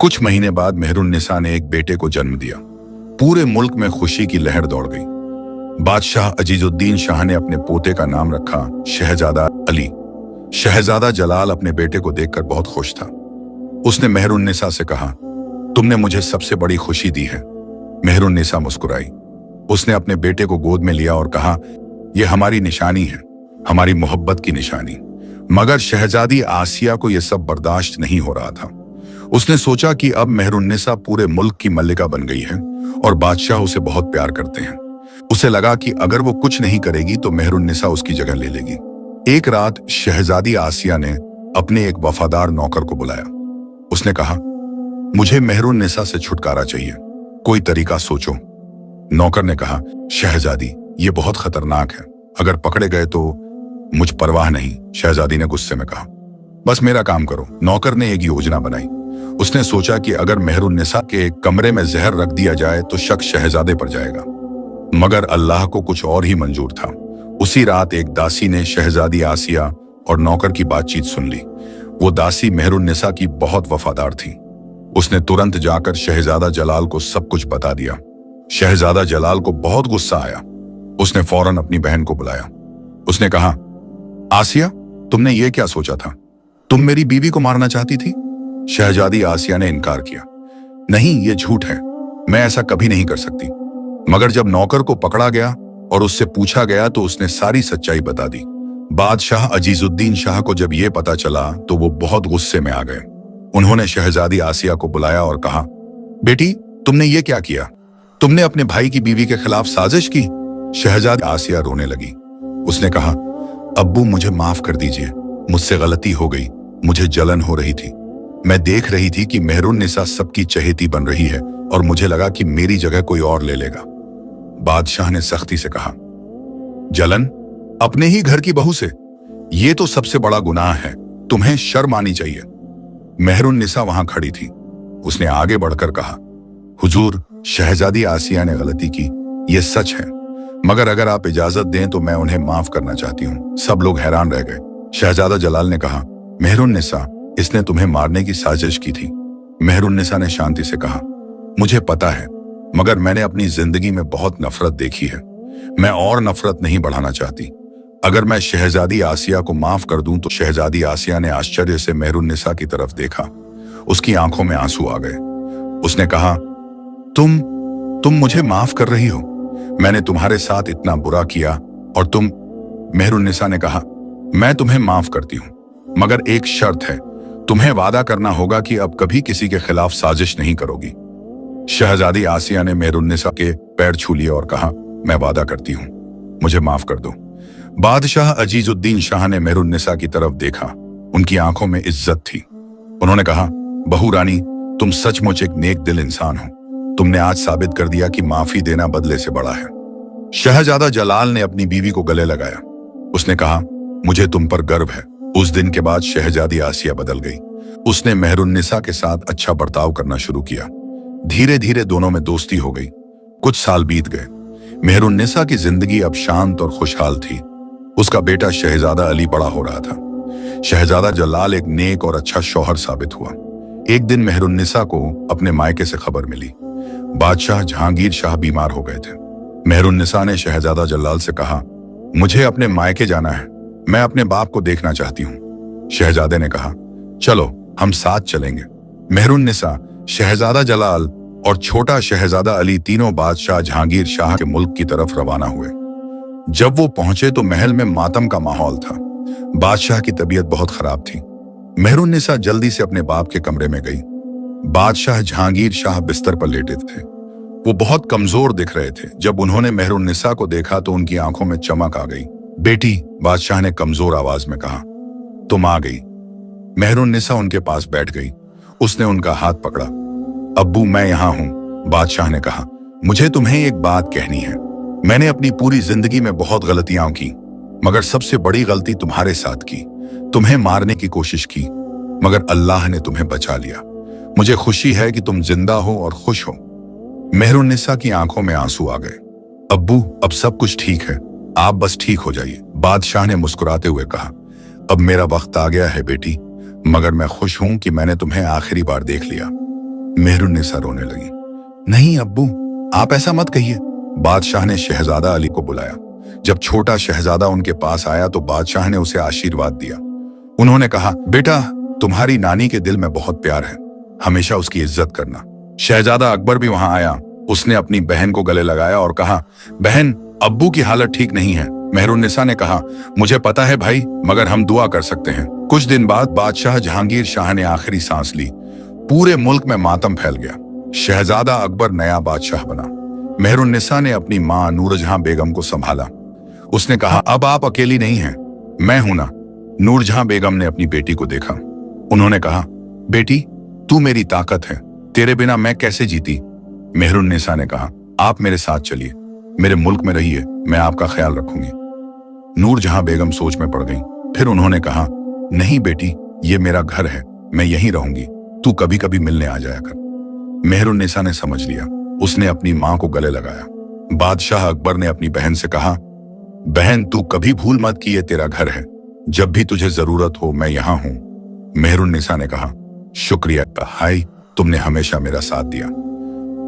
Speaker 1: कुछ महीने बाद मेहरुन्निसा ने एक बेटे को जन्म दिया। पूरे मुल्क में खुशी की लहर दौड़ गई। बादशाह अजीजुद्दीन शाह ने अपने पोते का नाम रखा शहजादा अली। शहजादा जलाल अपने बेटे को देखकर बहुत खुश था। उसने मेहरुन्निसा से कहा, तुमने मुझे सबसे बड़ी खुशी दी है। मेहरुन्निसा मुस्कुराई। उसने अपने बेटे को गोद में लिया और कहा, यह हमारी निशानी है, हमारी मोहब्बत की निशानी। मगर शहजादी आसिया को यह सब बर्दाश्त नहीं हो रहा था। उसने सोचा कि अब मेहरुन्निसा पूरे मुल्क की मल्लिका बन गई है और बादशाह उसे बहुत प्यार करते हैं। उसे लगा कि अगर वो कुछ नहीं करेगी तो मेहरुन्निसा उसकी जगह ले लेगी। एक रात शहजादी आसिया ने अपने एक वफादार नौकर को बुलाया। उसने कहा, मुझे मेहरुन्निसा से छुटकारा चाहिए, कोई तरीका सोचो। नौकर ने कहा, शहजादी ये बहुत खतरनाक है, अगर पकड़े गए तो। मुझ परवाह नहीं, शहजादी ने गुस्से में कहा, बस मेरा काम करो। नौकर ने एक योजना बनाई। उसने सोचा कि अगर मेहरुन्निसा के कमरे में जहर रख दिया जाए तो शक शहजादे पर जाएगा। मगर अल्लाह को कुछ और ही मंजूर था। उसी रात एक दासी ने शहजादी आसिया और नौकर की बातचीत सुन ली। वो दासी मेहरुन्निसा की बहुत वफादार थी। उसने तुरंत जाकर शहजादा जलाल को सब कुछ बता दिया। शहजादा जलाल को बहुत गुस्सा आया। उसने फौरन अपनी बहन को बुलाया। उसने कहा, आसिया, तुमने ये क्या सोचा था? तुम मेरी बीवी को मारना चाहती थी? शहजादी आसिया ने इनकार किया। नहीं, ये झूठ है, मैं ऐसा कभी नहीं कर सकती। मगर जब नौकर को पकड़ा गया और उससे पूछा गया तो उसने सारी सच्चाई बता दी। बादशाह अजीजुद्दीन शाह को जब यह पता चला तो वो बहुत गुस्से में आ गए। उन्होंने शहजादी आसिया को बुलाया और कहा, बेटी, तुमने ये क्या किया? तुमने अपने भाई की बीवी के खिलाफ साजिश की। शहजादी आसिया रोने लगी। उसने कहा, अब्बू मुझे माफ कर दीजिए, मुझसे गलती हो गई, मुझे जलन हो रही थी। मैं देख रही थी कि मेहरुन्निसा सबकी चहेती बन रही है और मुझे लगा कि मेरी जगह कोई और ले लेगा। बादशाह ने सख्ती से कहा, जलन? अपने ही घर की बहू से? ये तो सबसे बड़ा गुनाह है, तुम्हें शर्म आनी चाहिए। मेहरुन्निसा वहां खड़ी थी। उसने आगे बढ़कर कहा, हुजूर, शहजादी आसिया ने गलती की, यह सच है, मगर अगर आप इजाजत दें तो मैं उन्हें माफ करना चाहती हूँ। सब लोग हैरान रह गए। शहजादा जलाल ने कहा, मेहरुन्निसा, इसने तुम्हें मारने की साजिश की थी। मेहरुन्निसा ने शांति से कहा, मुझे पता है, मगर मैंने अपनी जिंदगी में बहुत नफरत देखी है। मैं और नफरत नहीं बढ़ाना चाहती। अगर मैं शहजादी आसिया को माफ कर दूं तो। शहजादी आसिया ने आश्चर्य से मेहरुन्निसा की तरफ देखा। उसकी आंखों में आंसू आ गए। उसने कहा, तुम मुझे माफ कर रही हो? मैंने तुम्हारे साथ इतना बुरा किया और तुम? मेहरुन्निसा ने कहा, मैं तुम्हें माफ करती हूं, मगर एक शर्त है, तुम्हें वादा करना होगा कि अब कभी किसी के खिलाफ साजिश नहीं करोगी। शहजादी आसिया ने मेहरुन्निसा के पैर छू लिए और कहा, मैं वादा करती हूं, मुझे माफ कर दो। बादशाह अजीजुद्दीन शाह ने मेहरुन्निसा की तरफ देखा। उनकी आंखों में इज्जत थी। उन्होंने कहा, बहू रानी, तुम सचमुच एक नेक दिल इंसान हो। तुमने आज साबित कर दिया कि माफी देना बदले से बड़ा है। शहजादा जलाल ने अपनी बीवी को गले लगाया। उसने कहा, मुझे तुम पर गर्व है। उस दिन के बाद शहजादी आसिया बदल गई। उसने मेहरुन्निसा के साथ अच्छा बर्ताव करना शुरू किया। धीरे धीरे दोनों में दोस्ती हो गई। कुछ साल बीत गए। मेहरुन्निसा की जिंदगी अब शांत और खुशहाल थी। उसका बेटा शहजादा अली बड़ा हो रहा था। शहजादा जलाल एक नेक और अच्छा शौहर साबित हुआ। एक दिन मेहरुन्निसा को अपने मायके से खबर मिली, बादशाह जहांगीर शाह बीमार हो गए थे। मेहरुन्निसा ने शहजादा जलाल से कहा, मुझे अपने मायके जाना है, मैं अपने बाप को देखना चाहती हूँ। शहजादे ने कहा, चलो हम साथ चलेंगे। मेहरुन्निसा, शहजादा जलाल और छोटा शहजादा अली तीनों बादशाह जहांगीर शाह के मुल्क की तरफ रवाना हुए। जब वो पहुंचे तो महल में मातम का माहौल था। बादशाह की तबीयत बहुत खराब थी। मेहरुन्निसा जल्दी से अपने बाप के कमरे में गई। बादशाह जहांगीर शाह बिस्तर पर लेटे थे। वो बहुत कमजोर दिख रहे थे। जब उन्होंने मेहरुन्निसा को देखा तो उनकी आंखों में चमक आ गई। बेटी, बादशाह ने कमजोर आवाज में कहा, तुम आ गई। मेहरुन्निसा उनके पास बैठ गई। उसने उनका हाथ पकड़ा। अब्बू, मैं यहां हूं, बादशाह ने कहा। मुझे तुम्हें एक बात कहनी है। मैंने अपनी पूरी जिंदगी में बहुत गलतियां की, मगर सबसे बड़ी गलती तुम्हारे साथ की। तुम्हें मारने की कोशिश की, मगर अल्लाह ने तुम्हें बचा लिया। मुझे खुशी है कि तुम जिंदा हो और खुश हो। मेहरुन्निसा की आंखों में आंसू आ गए। अब्बू, अब सब कुछ ठीक है, आप बस ठीक हो जाइए, बादशाह ने मुस्कुराते हुए कहा। अब मेरा वक्त आ गया है बेटी, मगर मैं खुश हूं कि मैंने तुम्हें आखिरी बार देख लिया। मेहरुन्निसा रोने लगी। नहीं अब्बू, आप ऐसा मत कहिए। बादशाह ने शहजादा अली को बुलाया। जब छोटा शहजादा उनके पास आया तो बादशाह ने उसे आशीर्वाद दिया। उन्होंने कहा, बेटा, तुम्हारी नानी के दिल में बहुत प्यार है, हमेशा उसकी इज्जत करना। शहजादा अकबर भी वहां आया। उसने अपनी बहन को गले लगाया और कहा, बहन, अब्बू की हालत ठीक नहीं है। मेहरुन्निसा ने कहा, मुझे पता है भाई, मगर हम दुआ कर सकते हैं। कुछ दिन बाद बादशाह जहांगीर शाह ने आखिरी सांस ली। पूरे मुल्क में मातम फैल गया। शहजादा अकबर नया बादशाह बना। मेहरुन्निसा ने अपनी मां नूरजहां बेगम को संभाला। उसने कहा, अब आप अकेली नहीं हैं, मैं हूं ना। नूरजहां बेगम ने अपनी बेटी को देखा। उन्होंने कहा, बेटी, तू मेरी ताकत है, तेरे बिना मैं कैसे जीती। मेहरुन्निसा ने कहा, आप मेरे साथ चलिए, मेरे मुल्क में रहिए, मैं आपका ख्याल रखूंगी। नूरजहां बेगम सोच में पड़ गई। फिर उन्होंने कहा, नहीं बेटी, ये मेरा घर है, मैं यहीं रहूंगी, तू कभी कभी मिलने आ जाया कर। मेहरुन्निसा ने समझ लिया। उसने अपनी मां को गले लगाया। बादशाह अकबर ने अपनी बहन से कहा, बहन, तू कभी भूल मत कि ये तेरा घर है, जब भी तुझे जरूरत हो मैं यहां हूं। मेहरुन्निसा ने कहा, शुक्रिया भाई, तुमने हमेशा मेरा साथ दिया।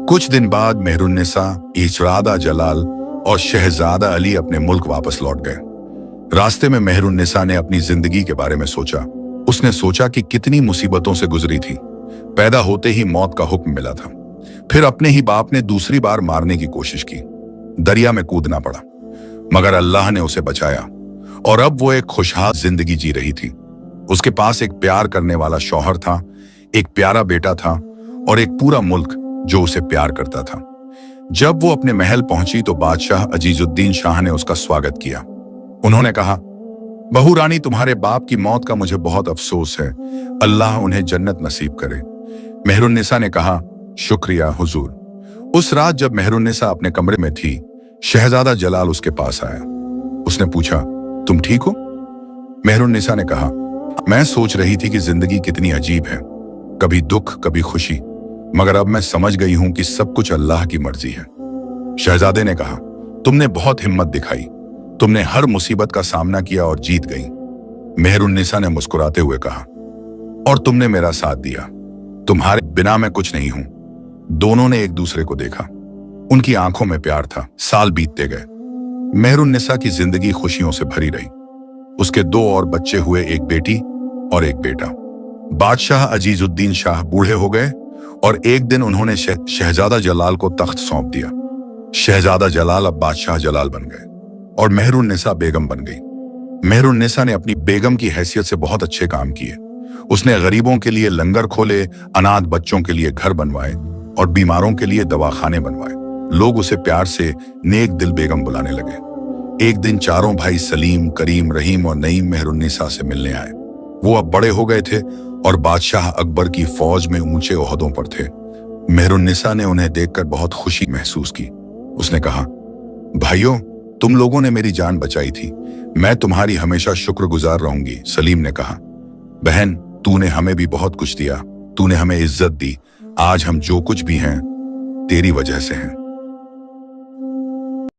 Speaker 1: कुछ दिन बाद मेहरुन्निसा, इशरादा जलाल और शहजादा अली अपने मुल्क वापस लौट गए। रास्ते में मेहरुन्निसा ने अपनी जिंदगी के बारे में सोचा। उसने सोचा कि कितनी मुसीबतों से गुजरी थी। पैदा होते ही मौत का हुक्म मिला था। फिर अपने ही बाप ने दूसरी बार मारने की कोशिश की। दरिया में कूदना पड़ा, मगर अल्लाह ने उसे बचाया और अब वो एक खुशहाल जिंदगी जी रही थी। उसके पास एक प्यार करने वाला शौहर था, एक प्यारा बेटा था और एक पूरा मुल्क जो उसे प्यार करता था। जब वो अपने महल पहुंची तो बादशाह अजीजुद्दीन शाह ने उसका स्वागत किया। उन्होंने कहा, बहू रानी, तुम्हारे बाप की मौत का मुझे बहुत अफसोस है, अल्लाह उन्हें जन्नत नसीब करे। मेहरुन्निसा ने कहा, शुक्रिया हुजूर। उस रात जब मेहरुन्निसा अपने कमरे में थी, शहजादा जलाल उसके पास आया। उसने पूछा, तुम ठीक हो? मेहरुन्निसा ने कहा, मैं सोच रही थी कि जिंदगी कितनी अजीब है, कभी दुख कभी खुशी, मगर अब मैं समझ गई हूं कि सब कुछ अल्लाह की मर्जी है। शहजादे ने कहा, तुमने बहुत हिम्मत दिखाई, तुमने हर मुसीबत का सामना किया और जीत गई। मेहरुन्निसा ने मुस्कुराते हुए कहा, और तुमने मेरा साथ दिया, तुम्हारे बिना मैं कुछ नहीं हूं। दोनों ने एक दूसरे को देखा। उनकी आंखों में प्यार था। साल बीतते गए। मेहरुन्निसा की जिंदगी खुशियों से भरी रही। उसके 2 और बच्चे हुए, एक बेटी और एक बेटा। बादशाह अजीजुद्दीन शाह बूढ़े हो गए और एक दिन उन्होंने शहजादा जलाल को तख्त सौंप दिया। शहजादा जलाल अब बादशाह जलाल बन गए और मेहरुन्निसा बेगम बन गई। मेहरुन्निसा ने अपनी बेगम की हैसियत से बहुत अच्छे काम किए। उसने गरीबों के लिए लंगर खोले, अनाथ बच्चों के लिए घर बनवाए और बीमारों के लिए दवाखाने बनवाए। लोग उसे प्यार से नेक दिल बेगम बुलाने लगे। एक दिन चारों भाई सलीम, करीम, रहीम और नईम मेहरुन्निसा से मिलने आए। वो अब बड़े हो गए थे और बादशाह अकबर की फौज में ऊंचे ओहदों पर थे। मेहरुन्निसा ने उन्हें देखकर बहुत खुशी महसूस की। उसने कहा, भाइयों, तुम लोगों ने मेरी जान बचाई थी, मैं तुम्हारी हमेशा शुक्रगुजार रहूंगी। सलीम ने कहा, बहन, तूने हमें भी बहुत कुछ दिया, तूने हमें इज्जत दी, आज हम जो कुछ भी हैं तेरी वजह से हैं।